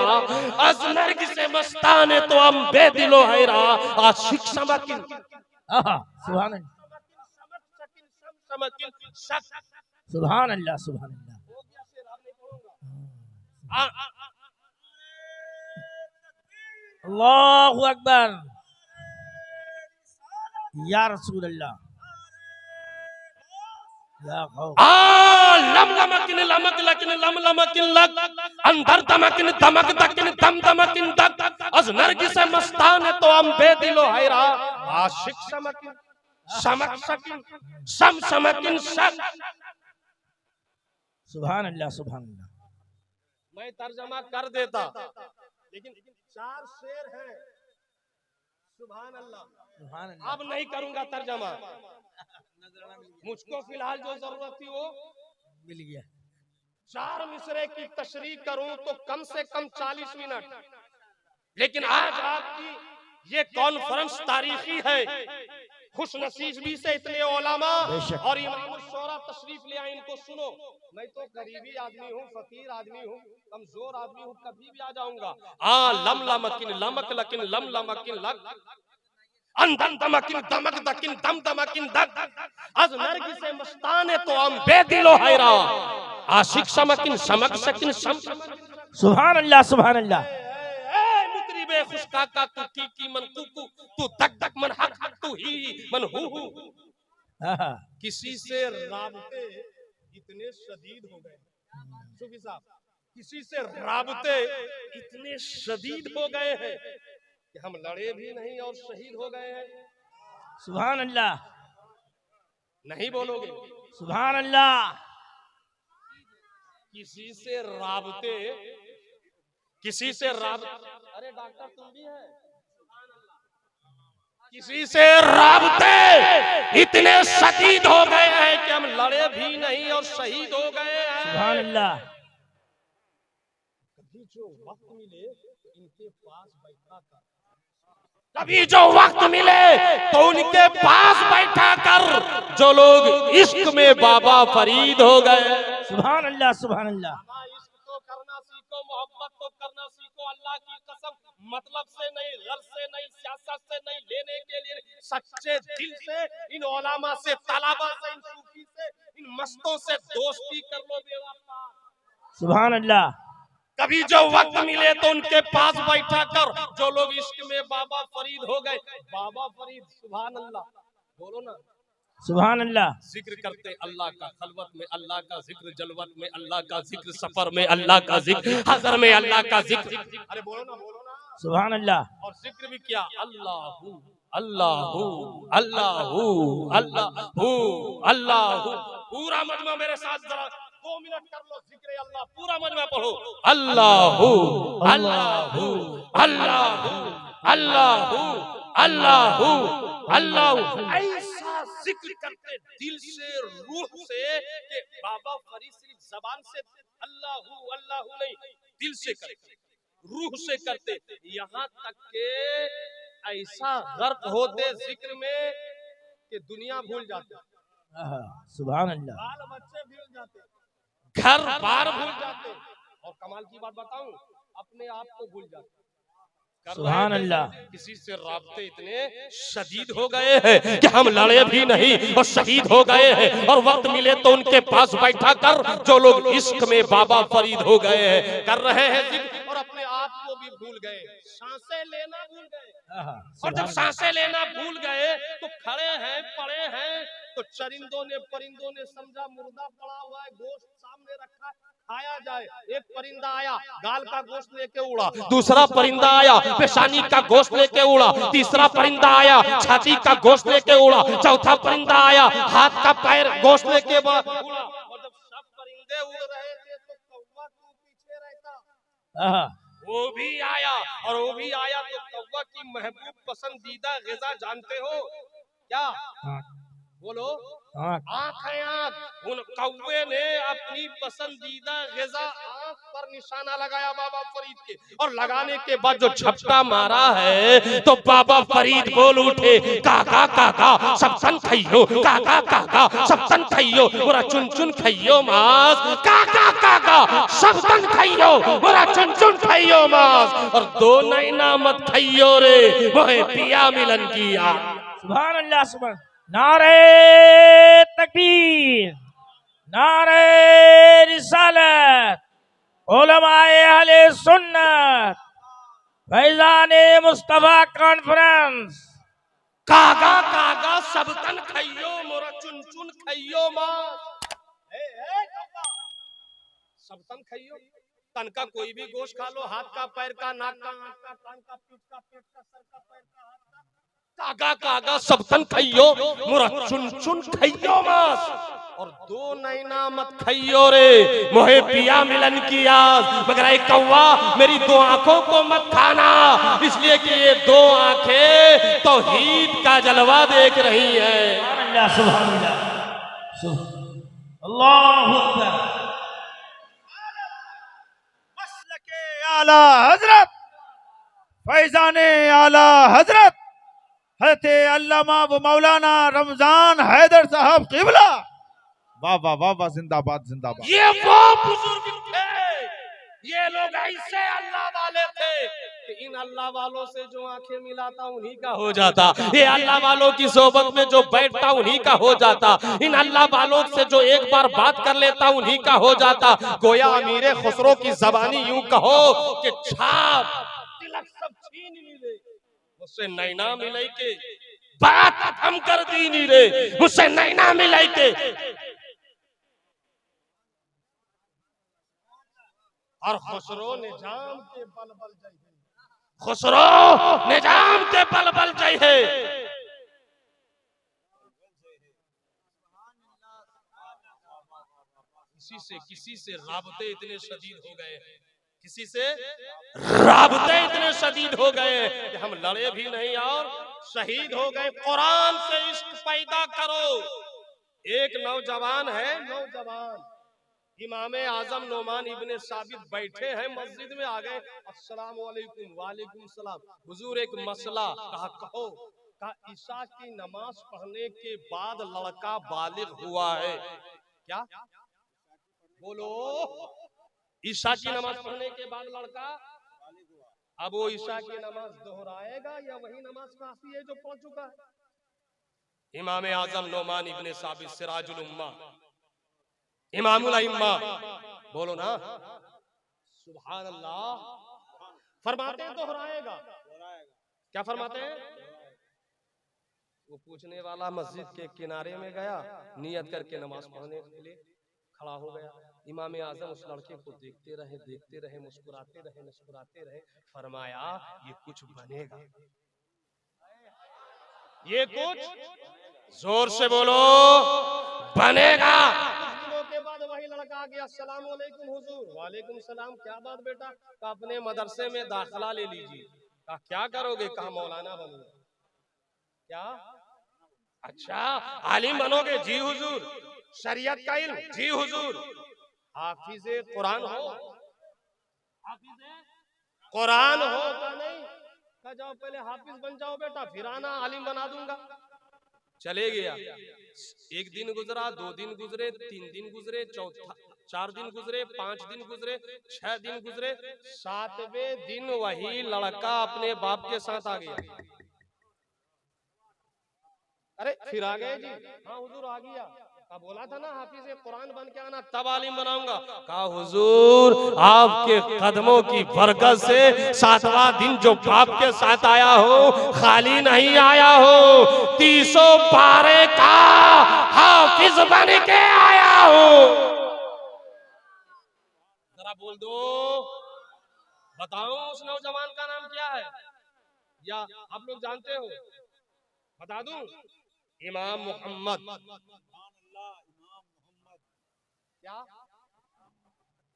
अज नरगी से मस्ताने तो हम बेदिलो हैरा आशिक समकिन सुभान अल्लाह सुभान अल्लाह सुभान अल्लाह। अल्लाहु अकबर या रसूल अल्लाह या लम लमकिन लमक लकिन लम लमकिन लक अंदर दमकिन दमक दकिन दम दमकिन दक अज नरगी से मस्तान तो हम बेदिलो हैरा आशिक समकिन समक सकिन सम समकिन सक। सुभान अल्लाह सुभान अल्लाह। मैं तर्जमा कर देता लेकिन 4 शेर हैं। सुभान अल्लाह सुभान अल्लाह। अब नहीं करूंगा तर्जमा, मुझको फिलहाल जो जरूरत थी वो मिल गया। 4 मिसरे की तशरीह करूं तो कम से कम 40 मिनट, लेकिन आज आपकी ये कॉन्फ्रेंस तारीखी है। खुश नसीबी से इतने ओलामा और इमाम शोरा तशरीफ ले आए, इनको सुनो। मैं तो गरीबी आदमी हूँ, फकीर आदमी हूँ, कमजोर आदमी हूँ, कभी भी आ जाऊंगा। लम लमकिन लमक लकिन लम लमकिन लक अंदन दमकिन दमक दकिन दम दमकिन दक अज नरगी से मस्ताने तो हम बेदिलो हैरा आशिक समकिन समक सकिन सम। सुभान अल्लाह सुभान अल्लाह। मुतरिबे खुशका का तू की मन कुकु तू दक दक मन हक हक तू ही मन हु। किसी से राबते इतने शदीद हो गए सूफी साहब, किसी से राबते इतने शदीद हो गए हैं कि हम लड़े भी नहीं और शहीद हो गए हैं। सुभान अल्लाह। नहीं बोलोगे? सुभान अल्लाह। किसी से राबते, किसी से अरे डॉक्टर तुम भी है। किसी से राबते इतने शदीद हो गए हैं कि हम लड़े भी नहीं और शहीद हो गए हैं। सुभान अल्लाह। कभी जो वक्त मिले इनके पास बैठा कर, कभी जो वक्त मिले तो उनके पास बैठा कर जो लोग इश्क में बाबा फरीद हो गए। सुभान अल्लाह सुभान अल्लाह। इश्क तो करना सीखो, मोहब्बत तो करना सीखो, अल्लाह की कसम मतलब से नहीं, गर्ज से नहीं, सियासत से नहीं, लेने के लिए सच्चे दिल से इन ओलामा से, तलाबा से, इन सूफी से, इन मस्तों से दोस्ती कर लो बेवफा। सुभान अल्लाह। कभी जो वक्त मिले तो उनके पास बैठा कर जो लोग इश्क में बाबा फरीद हो गए। बाबा फरीद, सुभान अल्लाह बोलो ना। सुभान अल्लाह। जिक्र करते अल्लाह का, खलवत में अल्लाह का जिक्र, जलवत में अल्लाह का जिक्र, सफर में अल्लाह का जिक्र, हजर में अल्लाह का जिक्र। अरे बोलो ना, बोलो ना। सुभान अल्लाह। और जिक्र भी किया अल्लाहू अल्लाहू अल्लाहू अल्लाहू अल्लाहू। पूरा मजमा मेरे साथ जरा 2 मिनट कर लो जिक्र अल्लाह, पूरा मजमा पढ़ो अल्लाहू अल्लाहू अल्लाहू अल्लाहू अल्लाहू अल्लाहू। ऐसा जिक्र करते दिल से, रूह से कि बाबा फरीद सिर्फ जबान से अल्लाहू अल्लाहू नहीं, दिल से करते, रूह से करते, यहाँ तक के ऐसा गर्क होते जिक्र में कि दुनिया भूल जाते। सुभान अल्लाह। बाल बच्चे भूल जाते, घर बार भूल जाते, और कमाल की बात बताऊं, अपने आप को भूल जाते। सुभान अल्लाह। किसी से राब्ते इतने शदीद हो गए हैं कि हम लड़े भी नहीं और शहीद हो गए हैं, और वक्त मिले तो उनके पास बैठा कर जो लोग इश्क में बाबा फरीद हो गए हैं। कर रहे हैं जिक्र और अपने आप हाथ को भी भूल गए, सांसें लेना भूल गए। आहा, और जब सुभान सांसें लेना भूल गए तो खड़े हैं, पड़े हैं, तो चरिंदों ने परिंदों ने समझा मुर्दा पड़ा हुआ है, गोश्त सामने रखा है, खाया जाए। एक परिंदा आया, गाल का गोश्त लेके उड़ा, दूसरा परिंदा आया, पेशानी का गोश्त लेके उड़ा, तीसरा परिंदा आया, छाती का गोश्त लेके उड़ा, चौथा परिंदा आया, हाथ का पैर गोश्त लेके उड़ा। और जब सब परिंदे उड़ रहे थे तो कौवा क्यों पीछे रहता? आहा, वो भी आया, और वो भी आया तो कौवा की महबूब पसंदीदा ग़िज़ा जानते हो क्या? हाँ, बोलो। हाँ, आँख है आँख। उन कौवे ने अपनी पसंदीदा ग़िज़ा आँख पर निशाना लगाया बाबा फरीद के, और लगाने के बाद जो झपटा मारा है तो बाबा फरीद बोल उठे, काका काका सबसन खइयो, काका काका सबसन खइयो, मोरा चुन चुन खइयो मांस, काका काका सबसन खइयो, मोरा चुन चुन खइयो मांस, और दो नैना मत खइयो रे, मोहे पिया मिलन की आस। सुभान अल्लाह, सुभान। नारे तकबीर, नारे रिसालत, उलमाए अहले सुन्नत, फैज़ाने मुस्तफा कॉन्फ्रेंस। कागा कागा सबतन खइयो, मोरा चुन चुन खइयो मांस। सबतन खइयो, तन का कोई भी गोश्त खा लो, हाथ का, पैर का, नाक का, आंख का, कान का, पीठ का, पेट का, सर का, पैर का, हाथ का, कागा कागा सबतन खइयो, मोरा चुन चुन खइयो मांस, और दो नैना मत खइयो रे, मोहे पिया मिलन की आस। मगर ऐ कौवा मेरी दो आंखों को मत खाना, इसलिए कि ये दो आंखें तौहीद का जलवा देख रही हैं। सुभान अल्लाह, सुभान अल्लाह, अल्लाहु अकबर। मसलके आला हजरत फैजाने आला हजरत हज़रत अल्लामा व मौलाना रमजान हैदर साहब क़िबला। वाह वाह वाह वाह, जिंदाबाद जिंदाबाद। ये वो बुजुर्ग थे, ये लोग ऐसे अल्लाह वाले थे कि इन अल्लाह वालों से जो आंखें मिलाता उन्हीं का हो जाता, ये अल्लाह वालों की सोबत में जो बैठता उन्हीं का हो जाता, इन अल्लाह वालों से जो एक बार बात कर लेता उन्हीं का हो जाता। गोया अमीर खुसरो की ज़बानी यूं कहो कि छाप तिलक सब छीन मिले, मुझसे नैना मिलाई के बात हम कर दी नी रे, मुझसे नैना मिलाई के। और खुसरो निजाम के बल बल जय, खुसरो निजाम के बल बल जय है। किसी से राबते इतने शदीद हो गए हैं, किसी से राबते इतने शदीद हो गए कि हम लड़े भी नहीं और शहीद हो गए। कुरान से इश्क पैदा करो। एक नौजवान है, नौजवान इमाम आजम नोमान इब्ने साबित बैठे हैं मस्जिद में, आ गए, अस्सलाम वालेकुम। वालेकुम सलाम। हुजूर एक मसला। कहा कहो। कहा ईशा की नमाज पढ़ने के बाद लड़का बालिग हुआ है क्या? बोलो। ईशा की नमाज पढ़ने के बाद लड़का, अब वो ईशा की नमाज दोहराएगा या वही नमाज काफी है जो पढ़ चुका है? इमाम आजम नोमान इब्ने साबित सिराजुल उम्मा, इमामुल अइम्मा, बोलो ना सुभान अल्लाह। फरमाते हैं दोहराएगा। क्या फरमाते हैं? वो पूछने वाला मस्जिद के किनारे में गया, नियत करके नमाज पढ़ने के लिए खड़ा हो गया। इमाम आजम उस लड़के को देखते रहे, मुस्कुराते रहे। फरमाया ये कुछ बनेगा, ये कुछ, जोर से बोलो, बनेगा। के बाद वही लड़का आ गया, अस्सलाम वालेकुम हुजूर। वालेकुम सलाम। क्या बात बेटा? कहा अपने मदरसे में दाखिला ले लीजिए। कहा क्या करोगे? कहा मौलाना बनूंगा। क्या? अच्छा आलिम बनोगे? जी हुजूर। शरीयत का इल्म? जी हुजूर। हाफिज़े कुरान हो? हाफिज़े कुरान हो का नहीं? कहा जाओ पहले हाफिज बन जाओ बेटा, फिर आना आलिम बना दूंगा। चले गया। एक दिन गुजरा, 2 दिन गुजरे, 3 दिन गुजरे, 4 दिन गुजरे, 5 दिन गुजरे, 6 दिन गुजरे, 7वें दिन वही लड़का अपने बाप के साथ आ गया। अरे फिर आ गए जी? हाँ हुजूर आ गया। का बोला था ना हाफिज कुरान बन के आना तब आलिम बनाऊंगा। कहा हुजूर आपके कदमों की बरकत से 7वां दिन जो बाप के साथ आया हो खाली नहीं आया हो, 300 पारे का हाफिज बन के आया हो। जरा बोल दो, बताओ उस नौजवान का नाम क्या है, या आप लोग जानते हो? बता दूं, इमाम मोहम्मद। क्या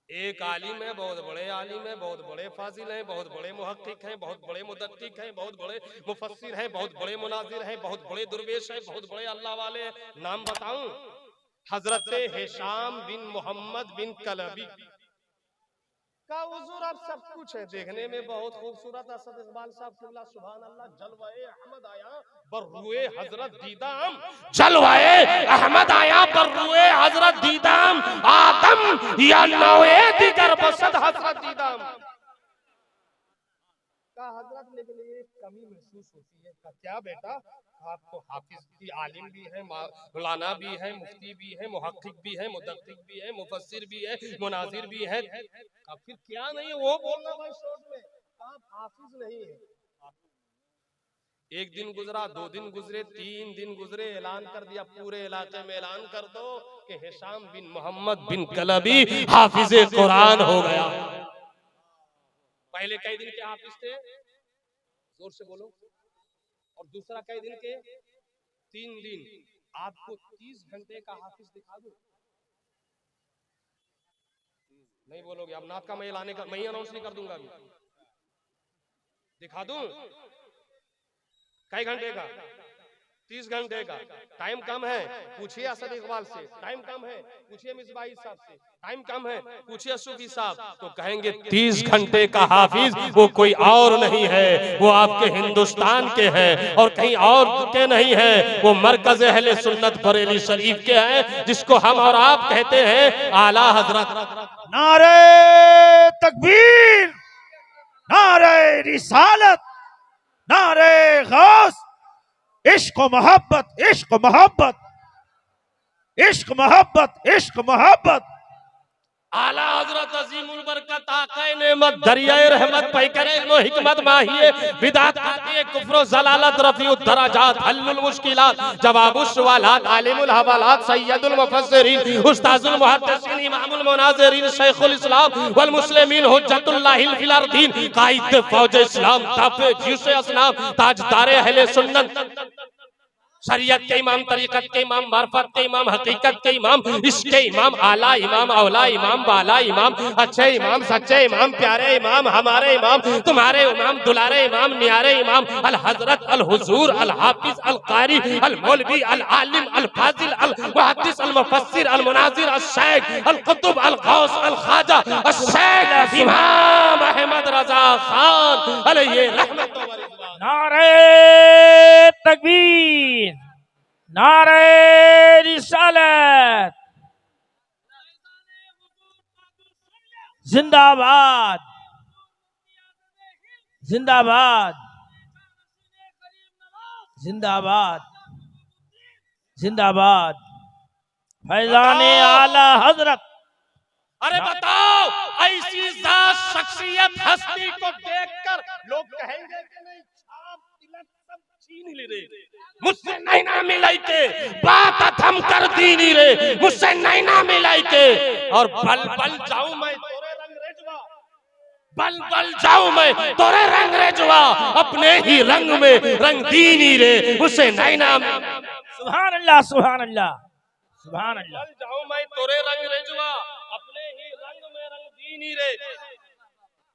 एक आलिम है, बहुत बड़े आलिम है, बहुत बड़े फाजिल हैं, बहुत बड़े मुहक्किक हैं, बहुत बड़े मुदक्किक हैं, बहुत बड़े मुफस्सिर हैं, बहुत बड़े मुनाजिर हैं, बहुत बड़े दुर्वेश हैं, बहुत बड़े अल्लाह वाले हैं। नाम बताऊं? हजरत हिशाम बिन मोहम्मद बिन कलबी का हुजूर आप सब कुछ है, देखने में बहुत खूबसूरत। असद इकबाल साहब किबला सुभान अल्लाह, जलवाए अहमद आया बर्रुए हजरत दीदाम, जलवाए अहमद आया बर्रुए हजरत दीदाम, आदम या नौए दिगर बसद हजरत दीदाम का हजरत। लेकिन एक कमी महसूस होती है। का क्या बेटा, आपको हाफिज भी, आलिम भी है, मौलाना भी है, मुफ्ती भी है, मुहक्किक भी है, मुदक्किक भी है, मुफस्सिर भी है, मुनाजिर भी है, फिर क्या नहीं है वो बोलना भाई शॉर्ट में। आप हाफिज नहीं है। एक दिन गुजरा, 2 दिन गुजरे, 3 दिन गुजरे, ऐलान कर दिया पूरे इलाके में, ऐलान कर दो कि हिशाम बिन मोहम्मद बिन कलबी हाफिज कुरान हो गया। पहले कई दिन के हाफिज थे, जोर से बोलो, और दूसरा कई दिन के, 3 दिन। आपको 30 घंटे का हाफिज दिखा दूं? नहीं बोलोगे? अब नाथ का मैं लाने का मैं अनाउंस नहीं कर दूंगा अभी। दिखा दूं? कई घंटे का? 30 घंटे का। टाइम कम है, पूछिए असद इकबाल से। टाइम कम है, पूछिए मिसबाही साहब से। टाइम कम है, पूछिए सूफी साहब। तो कहेंगे 30 घंटे का हाफिज वो कोई और नहीं है, वो आपके हिंदुस्तान के हैं और कहीं और के नहीं है। वो मरकज अहले सुन्नत बरेली शरीफ के हैं, जिसको हम और आप कहते हैं आला हजरत। नारे तकबीर, नारे रिसालत, नारे गौस, इश्क मोहब्बत, इश्क मोहब्बत, इश्क मोहब्बत, इश्क मोहब्बत। आला हजरत अजीमुल बरकत आकाए नेमत दरियाए रहमत पैकरे इल्म हिकमत माहिए बिदात आतिए कुफ्र जलालत रफीउद दराजात हल्लुल मुश्किलात जवाबुस सवालात आलिमुल हवालात सय्यदुल मुफस्सिरीन उस्ताजुल मुहद्दिसीन इमामुल मुनाज़िरीन शैखुल इस्लाम वल मुस्लिमीन हुज्जतुल्लाहिल फिल अर्दीन कायद फौज इस्लाम ताफे जीसे असनाम ताजदार अहले सुन्नत शरीयत के इमाम, तरीकत के इमाम, मार्फत के इमाम, हकीकत के इमाम, इसके इमाम, आला इमाम, औला इमाम, बाला इमाम, अच्छे इमाम, सच्चे इमाम, प्यारे इमाम, हमारे इमाम, तुम्हारे इमाम, दुलारे इमाम, नियारे इमाम, अल हजरत, अल हुजूर, अल हाफिज, अल कारी, अल मौलवी, अल आलिम, अल फाजिल, अल मुहद्दिस, अल मुफस्सिर, अल मुनाजिर, अल शेख, अल कुतुब, अल गौस, अल ख्वाजा, अल शेख इमाम अहमद रजा खान अलैहि रहमत व रिज़वान। नारे तकबीर, नारे रिसालत, जिंदाबाद, जिंदाबाद, जिंदाबाद, जिंदाबाद, फैजाने आला हजरत। अरे बताओ, ऐसी जात शख्सियत हस्ती को देखकर लोग कहेंगे कि नहीं छाप तिलक सब छीन ले रे, मुझसे नहीं ना मिलाई के बात हम कर दी नहीं रे, मुझसे नहीं ना मिलाई के। और बल बल जाऊं मैं तोरे रंग रेजवा, बल बल जाऊं मैं तोरे रंग रेजवा, अपने ही रंग में रंग दीनी रे, मुझसे नहीं ना। सुभान अल्लाह, सुभान अल्लाह, सुभान अल्लाह। बल जाऊं मैं तोरे रंग रेजवा, अपने ही रंग में रंग दीनी रे।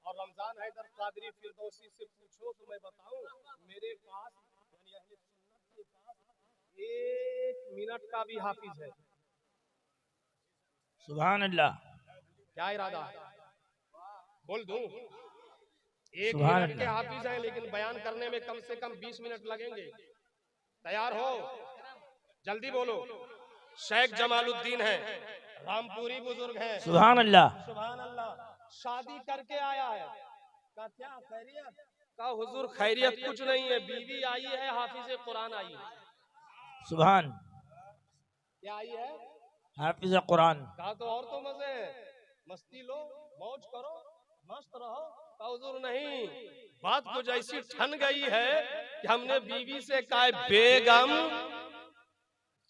और रमजान हैदर कादरी फिरदौसी से पूछो तो मैं बताऊं, मेरे पास यानी अहले सुन्नत के पास 1 मिनट का भी हाफिज है। सुभान अल्लाह। क्या इरादा है? बोल दूं? 1 सुभान मिनट के अल्लाह। हाफिज हैं, लेकिन बयान करने में कम से कम 20 मिनट लगेंगे। तैयार हो? जल्दी बोलो। शेख जमालुद्दीन है, रामपुरी बुजुर्ग है। सुभान अल्लाह। सुभान अल्लाह। शादी करके आया है। का क्या खैरियत? का हुजूर खैरियत कुछ नहीं है, बीवी आई है, हाफिज कुरान आई है। सुभान। क्या आई है? हाफिज कुरान। कहा तो और तो मजे हैं, मस्ती लो, मौज करो, मस्त रहो। कहा हुजूर नहीं, बात कुछ ऐसी ठन गई है कि हमने बीवी से कहा बेगम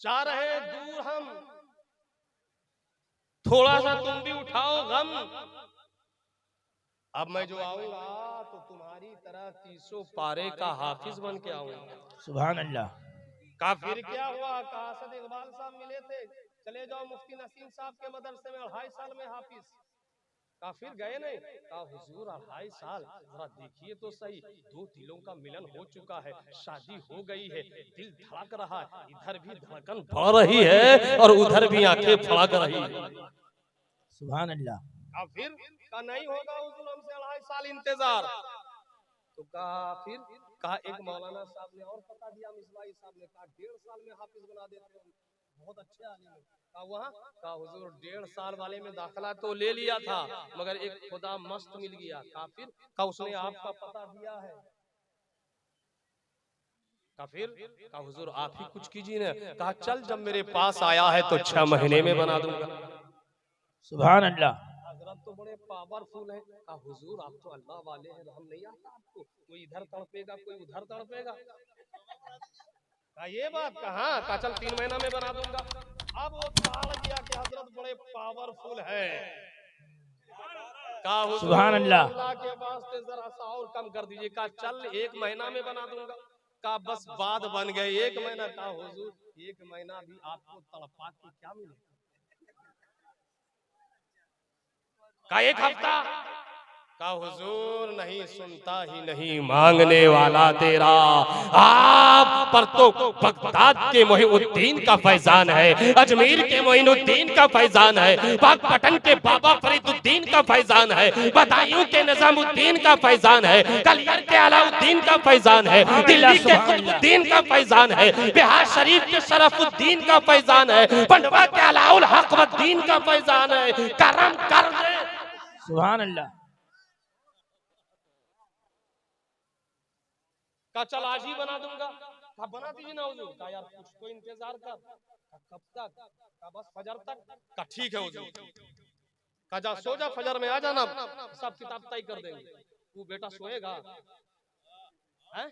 जा रहे दूर हम, थोड़ा सा तुम भी उठाओ गम। अब मैं जो आऊंगा तो तुम्हारी तरह 300 पारे का हाफिज बन के आऊंगा। सुभान अल्लाह। कहा फिर क्या हुआ? कहा असद इकबाल साहब मिले थे, चले जाओ मुफ्ती नसीम साहब के मदरसे में 2.5 साल में हाफिज। कहा फिर गए नहीं? कहा हुजूर 2.5 साल, जरा देखिए तो सही, 2 दिलों का मिलन हो चुका है, शादी हो गई है, दिल धड़क रहा है, इधर भी धड़कन बढ़ रही है और उधर भी आंखें फड़क रही है। सुभान अल्लाह। कहा फिर? कहा नहीं होगा हुजूर, हमसे 2.5 साल इंतजार। तो कहा फिर? कहा एक मौलाना साहब ने और पता दिया, मिसबाही साहब ने कहा 1.5 साल में हाफिज बना देते हैं, बहुत अच्छे आलिम हैं। कहा वहाँ? कहा हुजूर 1.5 साल वाले में दाखिला तो ले लिया था, मगर एक खुदा मस्त मिल गया। कहा फिर? कहा उसने आपका पता दिया है। कहा फिर? कहा हुजूर आप ही कुछ कीजिए ना। कहा चल, जब मेरे पास आया है तो 6 महीने में बना दूंगा। सुभान अल्लाह। हजरत तो बड़े पावरफुल हैं। कहा हुजूर आप तो अल्लाह वाले हैं, हम नहीं आता आपको, कोई इधर तड़पेगा कोई उधर तड़पेगा। कहा ये बात कहा? कहा चल 3 महीना में बना दूंगा। अब वो ताड़ गया कि हजरत बड़े पावरफुल है। कहा हुजूर सुभान अल्लाह। अल्लाह के वास्ते जरा सा और कम कर दीजिए। कहा चल 1 महीना में बना दूंगा। कहा बस बात बन गई 1 महीना। कहा हुजूर 1 महीना भी आपको तड़पा के क्या मिले? का 1 हफ्ता? का हुजूर नहीं सुनता ही नहीं मांगने वाला तेरा, आप पर तो बगदाद के मोइनुद्दीन का फैजान है, अजमेर के मोइनुद्दीन का फैजान है, पाकपटन के बाबा फरीदुद्दीन का फैजान है, बदायूं के निजामुद्दीन का फैजान है, कलियर के अलाउद्दीन का फैजान है, दिल्ली के कुतुबुद्दीन का फैजान है, बिहार शरीफ के शरफुद्दीन का फैजान है, पंडवा के अलाउल हकमुद्दीन का फैजान है। करम कर दे। सुभान अल्लाह। कहा चल आज ही बना दूंगा। कहा बना दीजिए ना हुजूर। कहा यार कुछ तो इंतजार कर। कब तक? कहा बस फजर तक। कहा ठीक है हुजूर। कहा जा सो जा, फजर में आ जाना, सब किताब तय कर देंगे। तू बेटा सोएगा? हैं?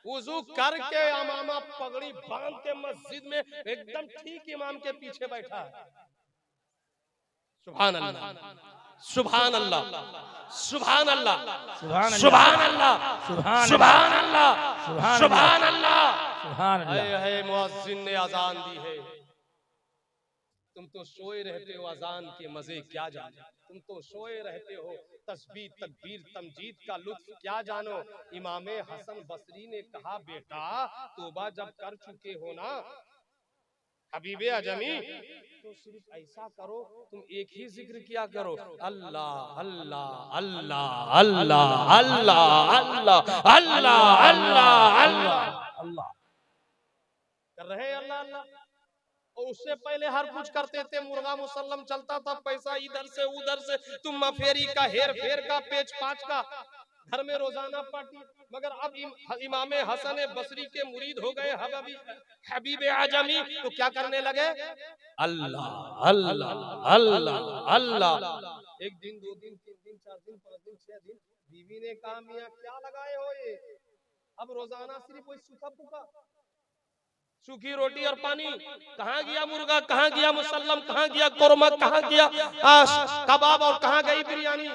वुजू करके इमामा पगड़ी बांध के मस्जिद में एकदम ठीक इमाम के पीछे बैठा है। सुभान अल्लाह, सुभान अल्लाह, सुभान अल्लाह, सुभान अल्लाह, सुभान अल्लाह, सुभान अल्लाह। है मुअज्जिन ने अजान दी है, तुम तो सोए रहते हो, अजान के मजे क्या जानो। तुम तो सोए रहते हो, तस्बीह तकबीर तमजीद का लुत्फ क्या जानो। इमामे हसन बसरी ने कहा बेटा तौबा जब कर चुके हो ना हबीबे आजमी, तो सिर्फ ऐसा करो, तुम एक ही जिक्र किया करो, अल्लाह अल्लाह अल्लाह अल्लाह अल्लाह अल्लाह अल्लाह अल्लाह अल्लाह अल्लाह कर रहे हैं अल्लाह अल्लाह। और उससे पहले हर कुछ करते थे, मुर्गा मुसल्लम चलता था, पैसा इधर से उधर से, तुम मफेरी का हेर फेर का पेच पाच का, घर में रोजाना पार्टी। मगर अब इमामे हसन बसरी के मुरीद हो गए हबीबे आजमी, तो क्या करने लगे? अल्लाह अल्लाह अल्लाह अल्लाह। 1 दिन 2 दिन 3 दिन 4 दिन 5 दिन 6 दिन, बीवी ने कहा मियां क्या लगाए हो ये? अब रोजाना सिर्फ वही सूखा फूका, सूखी रोटी और पानी। कहाँ गया मुर्गा, कहाँ गया मुसल्लम, कहाँ गया कोरमा, कहाँ गया कबाब और कहाँ गई बिरयानी?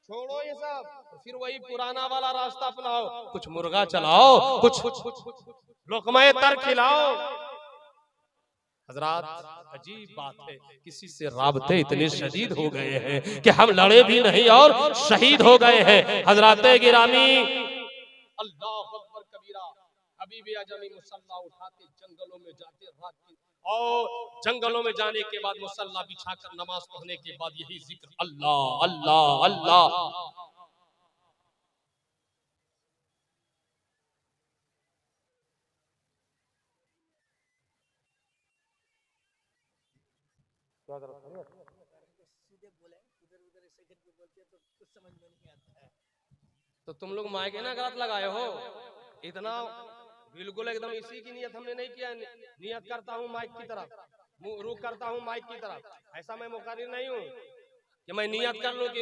छोड़ो ये सब, फिर वही पुराना वाला रास्ता अपनाओ, कुछ मुर्गा चलाओ, कुछ लोकमा तर खिलाओ। हजरात अजीब बात है, किसी से राबते इतने शदीद हो गए हैं कि हम लड़े भी नहीं और शहीद हो गए हैं। हजरात गिरामी, अल्लाह अकबर कबीरा। हबीबे आजमी मुसल्ला उठाते जंगलों में जाते रात की, और जंगलों में जाने के बाद मुसल्ला बिछाकर नमाज पढ़ने के बाद यही जिक्र अल्लाह अल्लाह अल्लाह। तो तुम लोग मायके ना गलत लगाए हो, इतना बिल्कुल एकदम इसी की नियत हमने नहीं किया। नियत करता हूँ माइक की तरफ, रुख करता हूँ माइक की तरफ, ऐसा मैं मुकर्रिर नहीं हूँ कि मैं नियत कर लूं कि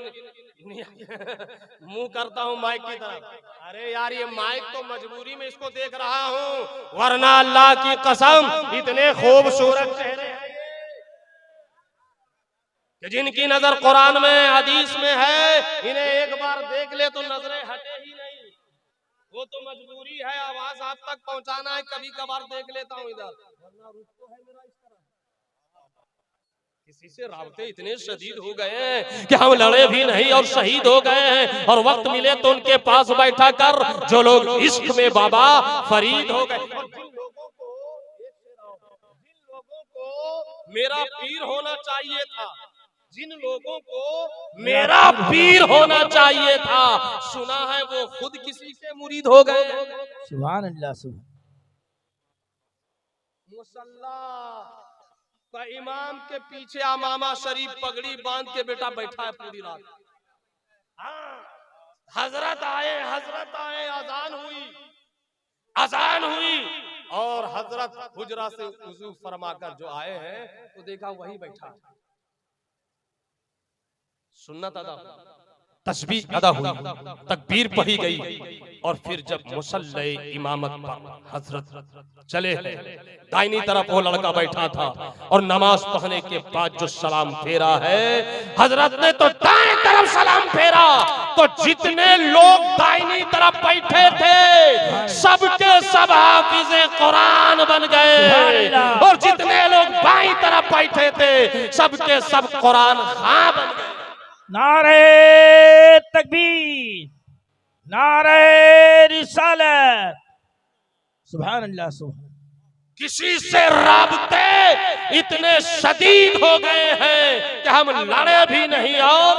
मुंह करता हूँ माइक की तरफ। अरे यार ये माइक तो मजबूरी में इसको देख रहा हूँ, वरना अल्लाह की कसम इतने खूबसूरत चेहरे हैं कि जिनकी नजर कुरान में हदीस में है, इन्हें एक बार देख ले तो नजरें हटे ही नहीं। वो तो मजबूरी है, आवाज आप तक पहुंचाना है, कभी कभार देख लेता हूँ इधर, वरना रुख तो है मेरा इस तरह। किसी से राबते इतने शदीद हो गए हैं कि हम लड़े भी नहीं और शहीद हो गए हैं, और वक्त मिले तो उनके पास बैठा कर जो लोग इश्क में बाबा फरीद हो गए। और जिन लोगों को मेरा पीर होना चाहिए था, जिन लोगों को मेरा पीर होना चाहिए था, सुना है वो खुद किसी से मुरीद हो गए। सुभान अल्लाह। सुभान मुसल्ला का इमाम के पीछे अमामा शरीफ पगड़ी बांध के बेटा बैठा है पूरी रात। हाँ, हजरत आए, अजान हुई और हजरत हुजरा से वुजू फरमाकर जो आए हैं तो देखा वही बैठा, सुन्नत अदा, तस्बीह अदा हुई, तकबीर पढ़ी गई, और फिर जब मुसल्ले इमामत पर हजरत चले, दाहिनी तरफ वो लड़का बैठा था और नमाज पढ़ने के बाद जो सलाम फेरा है, हजरत ने तो दाएं तरफ सलाम फेरा तो जितने लोग दाहिनी तरफ बैठे थे सबके सब हाफिज़े कुरान बन गए, और जितने लोग बाईं तरफ बैठे थे सबके सब कुरान खां बन गए। नारे तकबीर, नारे रिसालत। सुभान अल्लाह। सुभान। किसी से राबते इतने शदीद हो गए हैं कि हम लड़े भी नहीं और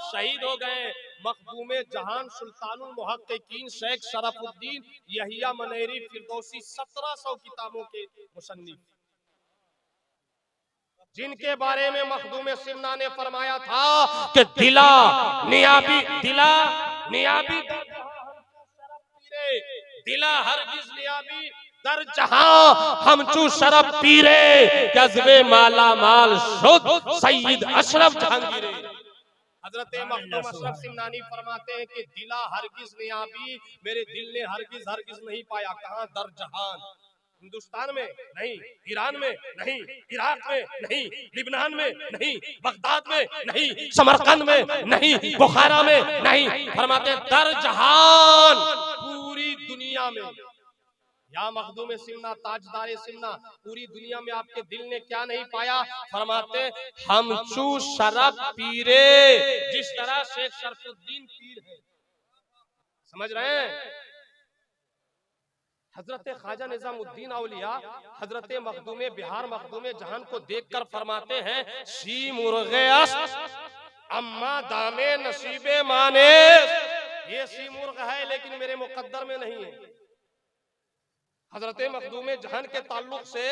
शहीद हो गए। मखदूमे जहान सुल्तानुल मुहक्किकीन शेख शरफुद्दीन यहिया मनेरी फिरदौसी 1700 किताबों के मुसन्निफ, जिनके बारे में मखदूम सिन्ना ने फरमाया था कि दिला नियाबी दिला हरगिज नियाबी दर जहां हम चू शरफ पीरे, जज्बे माला माल शुद्ध सईद अशरफ जहांगीरे। हजरत मखदूम अशरफ सिमनानी फरमाते हैं कि दिला हरगिज नियाबी, मेरे दिल ने हरगिज नहीं पाया। कहां? दर जहान, हिंदुस्तान में नहीं, ईरान में नहीं, इराक में नहीं, लिबनान में नहीं, बगदाद में नहीं, समरकंद में नहीं, बुखारा में नहीं, फरमाते दर जहान, पूरी दुनिया में। या मखदूम सिन्ना, ताजदार सिन्ना, पूरी दुनिया में आपके दिल ने क्या नहीं पाया? फरमाते हम चू शरफ पीरे, जिस तरह शेख शरफुद्दीन पीर है। समझ रहे हैं? हजरत ख्वाजा निजामुद्दीन औलिया हजरत मखदूमे बिहार मखदूमे जहान को देखकर फरमाते हैं शी मुर्गे अम्मा दामे नसीबे माने। ये सी मुर्ग है लेकिन मेरे मुकद्दर में नहीं है। हजरत मखदूमे जहान के ताल्लुक से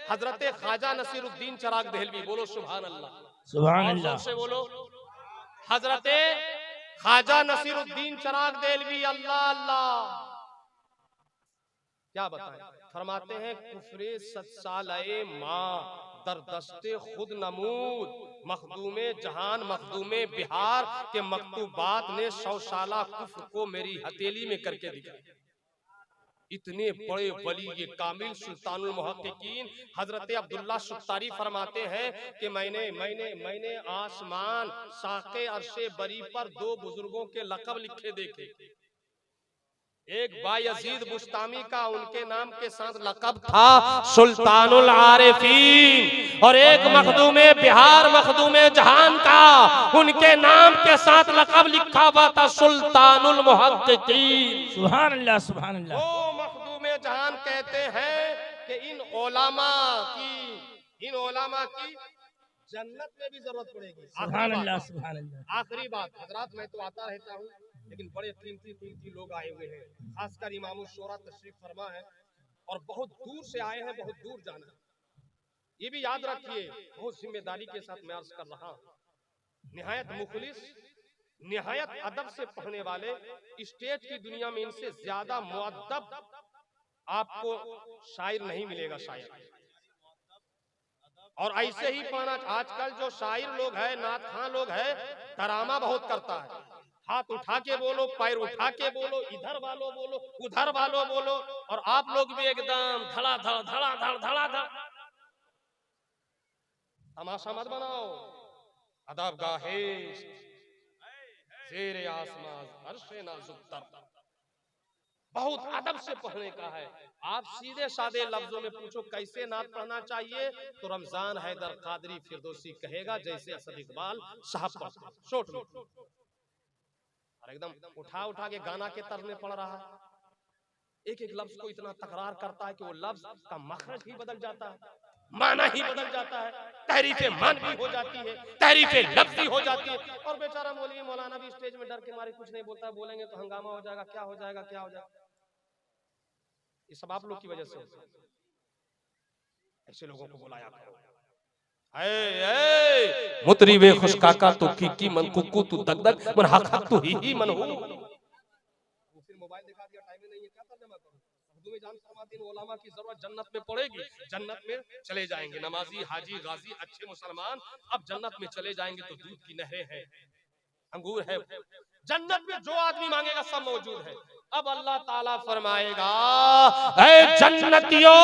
हजरत ख्वाजा नसीरुद्दीन चिराग देहलवी, बोलो सुभान अल्लाह। सुभान अल्लाह से बोलो। हजरत ख्वाजा नसीरुद्दीन चिराग देहलवी, अल्लाह अल्लाह क्या बताएं, फरमाते हैं कुफरे सत्साले माँ दर दस्ते खुद नमूद, मखदूमे जहान मखदूमे बिहार के मकतूबात ने 100 साला कुफ्र को मेरी हथेली में करके दिखाया। इतने बड़े वली ये कामिल सुल्तानुल मुहक्किकीन हजरत अब्दुल्ला सुख्तारी फरमाते हैं कि मैंने आसमान साके अर्शे बरी पर 2 बुजुर्गों के लक़ब लिखे देखे। एक बायजीद बुस्तामी का उनके नाम के साथ लक़ब था सुल्तानुल आरिफीन, और एक मखदूमे बिहार मखदूमे जहान का उनके नाम के साथ लक़ब लिखा हुआ था सुल्तानुल मुहक्किकीन। सुभान अल्लाह। सुभान अल्लाह। वो मखदूमे जहान कहते हैं कि इन ओलामा की जन्नत में भी जरूरत पड़ेगी। सुभान अल्लाह। सुभान अल्लाह। आखिरी बात हजरात, मैं तो आता रहता हूँ लेकिन बड़े कीमती लोग आए हुए हैं, खासकर इमामुल शोरा तशरीफ फरमा है और बहुत दूर से आए हैं, बहुत दूर जाना है। ये भी याद रखिए, बहुत जिम्मेदारी के साथ मैं अर्ज कर रहा हूँ। निहायत मुखलिस, निहायत अदब से पढ़ने वाले, स्टेज की दुनिया में इनसे ज्यादा मुअद्दब आपको शायर नहीं मिलेगा। शायर और ऐसे ही पढ़ना। आजकल जो शायर लोग है, नात खां लोग है, तरामा बहुत करता है। हाथ उठा के बोलो, पैर उठा के बोलो, इधर वालों बोलो, उधर वालों बोलो, और आप लोग भी एकदम धड़ाधड़ धड़ाधड़ धड़ाधड़। तमाशा मत बनाओ। अदब गाहे शेरे आसमान अर्शे नाजुक, बहुत अदब से पढ़ने का है। आप सीधे सादे लफ्जों में पूछो कैसे नात पढ़ना चाहिए, तो रमजान हैदर कादरी फिरदौसी कहेगा जैसे असद इकबाल साहब पढ़ते। शोट में और एकदम उठा उठा के गाना के तर्ज में पढ़ रहा है। एक एक लफ्ज को इतना तकरार करता है कि वो लफ्ज का मखरज ही बदल जाता है, माना ही बदल जाता है, तहरीफे मान भी हो जाती है, तहरीफे लफ्ज भी हो जाती है। और बेचारा मौलवी मौलाना भी स्टेज में डर के मारे कुछ नहीं बोलता, बोलेंगे तो हंगामा हो जाएगा, क्या हो जाएगा, क्या हो जाएगा। ये सब आप लोग की वजह से होता है। ऐसे लोगों को बुलाया करो। मुतरीबे खुश काका तो की मन कुकू तू दग दग मन हक हक तू ही मन हो। फिर मोबाइल दिखा दिया, टाइम नहीं है, क्या तर्जुमा करूं। उर्दू में जान फरमाते हैं उलमा की जरूरत जन्नत में पड़ेगी, जन्नत में चले जाएंगे नमाजी हाजी गाजी अच्छे मुसलमान। अब जन्नत में चले जाएंगे तो दूध की नहरें हैं, अंगूर है, जन्नत में जो आदमी मांगेगा सब मौजूद है। अब अल्लाह ताला फरमाएगा, ऐ जन्नतियों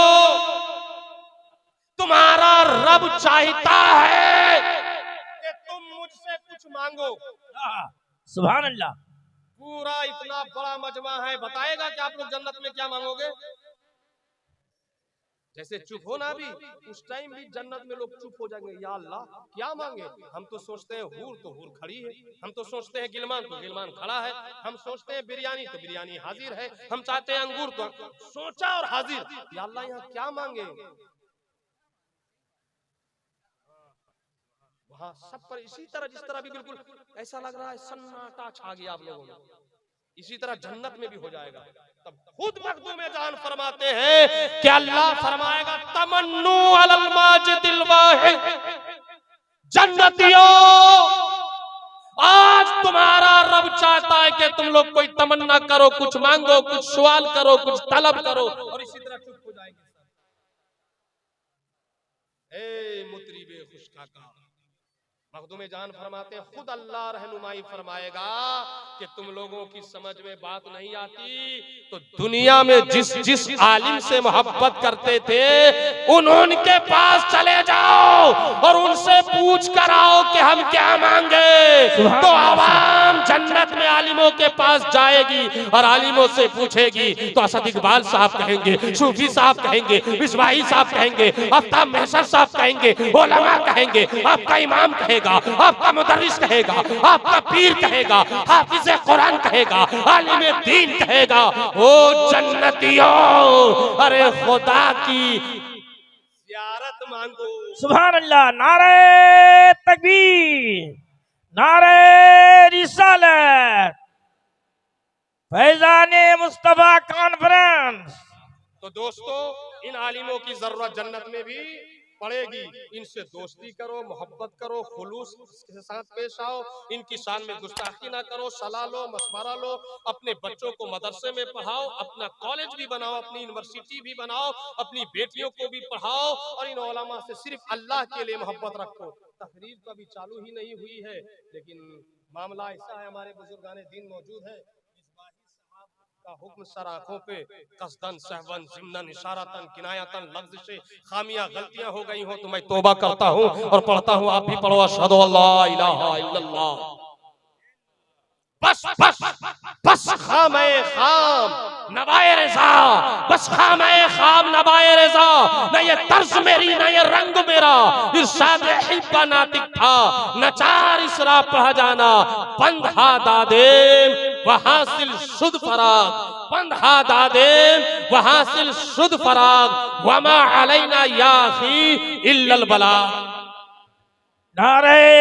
तुम्हारा रब चाहता है कि तुम मुझसे कुछ मांगो। सुभान अल्लाह। पूरा इतना बड़ा मजमा है, बताएगा कि आप लोग जन्नत में क्या मांगोगे। जैसे चुप हो ना भी, उस टाइम भी जन्नत में लोग चुप हो जाएंगे, या अल्लाह क्या मांगे। हम तो सोचते हैं हूर तो हूर खड़ी है, हम तो सोचते हैं गिलमान तो गिलमान खड़ा है, हम सोचते हैं बिरयानी तो बिरयानी हाजिर है, हम चाहते हैं अंगूर तो सोचा और हाजिर। या अल्लाह यहाँ क्या मांगे। वहां सब पर इसी तरह, जिस तरह भी बिल्कुल ऐसा लग रहा है सन्नाटा छा गया आप लोगों में, इसी तरह जन्नत में भी हो जाएगा। तब खुद मखदूम जान फरमाते हैं कि अल्लाह फरमाएगा तमन्नू अलल माजिदिल वाहिद, जन्नतियों आज तुम्हारा रब चाहता है कि तुम लोग कोई तमन्ना करो, कुछ मांगो, कुछ सवाल करो, कुछ तलब करो, और इसी तरह चुप हो जाएंगे। ए मुतरीबे खुश काका, मखदूम जान फरमाते हैं खुद अल्लाह रहनुमाई फरमाएगा कि तुम लोगों की समझ में बात नहीं आती तो दुनिया में जिस जिस आलिम से मोहब्बत करते थे उनके पास चले जाओ और उनसे पूछ कर आओ कि हम क्या मांगे। तो आवाम जन्नत में आलिमों के पास जाएगी और आलिमों से पूछेगी तो असद इकबाल साहब कहेंगे, सूफी साहब कहेंगे, मिसबाही साहब कहेंगे, आफ्ताब मेहसर साहब कहेंगे, उलमा कहेंगे, आपका इमाम कहेगा, आपका मुदर्रिस कहेगा, आपका पीर कहेगा, हाफिज़े कुरान कहेगा, आलिम दीन कहेगा, ओ जन्नतियों अरे खुदा की ज़ियारत मांगो। सुभान अल्लाह। नारे तकबीर, नारे रिसालत, फैज़ाने मुस्तफा कॉन्फ्रेंस। तो दोस्तों इन आलिमों की जरूरत जन्नत में भी पड़ेगी। इनसे दोस्ती करो, मोहब्बत करो, खुलूस के साथ पेश आओ, इनकी शान में गुस्ताखी ना करो, सलाह लो, मशवरा लो, अपने बच्चों को मदरसे में पढ़ाओ, अपना कॉलेज भी बनाओ, अपनी यूनिवर्सिटी भी बनाओ, अपनी बेटियों को भी पढ़ाओ, और इन उलमा से सिर्फ अल्लाह के लिए मोहब्बत रखो। तहरीर तो अभी चालू ही नहीं हुई है, लेकिन मामला ऐसा है, हमारे बुजुर्गाने दीन मौजूद है, का हुक्म सर आंखों पे कसदन सहवन जिम्नन इशारतन किनायतन लफ्ज से खामियां गलतियां हो गई हो तो मैं तौबा करता हूं और पढ़ता हूं, आप भी पढ़ो अशहदु अल्ला इलाहा इल्लल्लाह। बस बस बस खामे खाम नवाए रज़ा, बस खामे खाम नवाए रज़ा, न ये तर्ज मेरी न ये रंग मेरा, इरशाद हिब्बा नातिक था, नचार इसरा पढ़ जाना, बंधा दादेम वहासिल शुद्ध फराग, बंधा दादेम वहासिल शुद्ध फराग, वमा अलैना या अखी इल्लल बलाग। नारे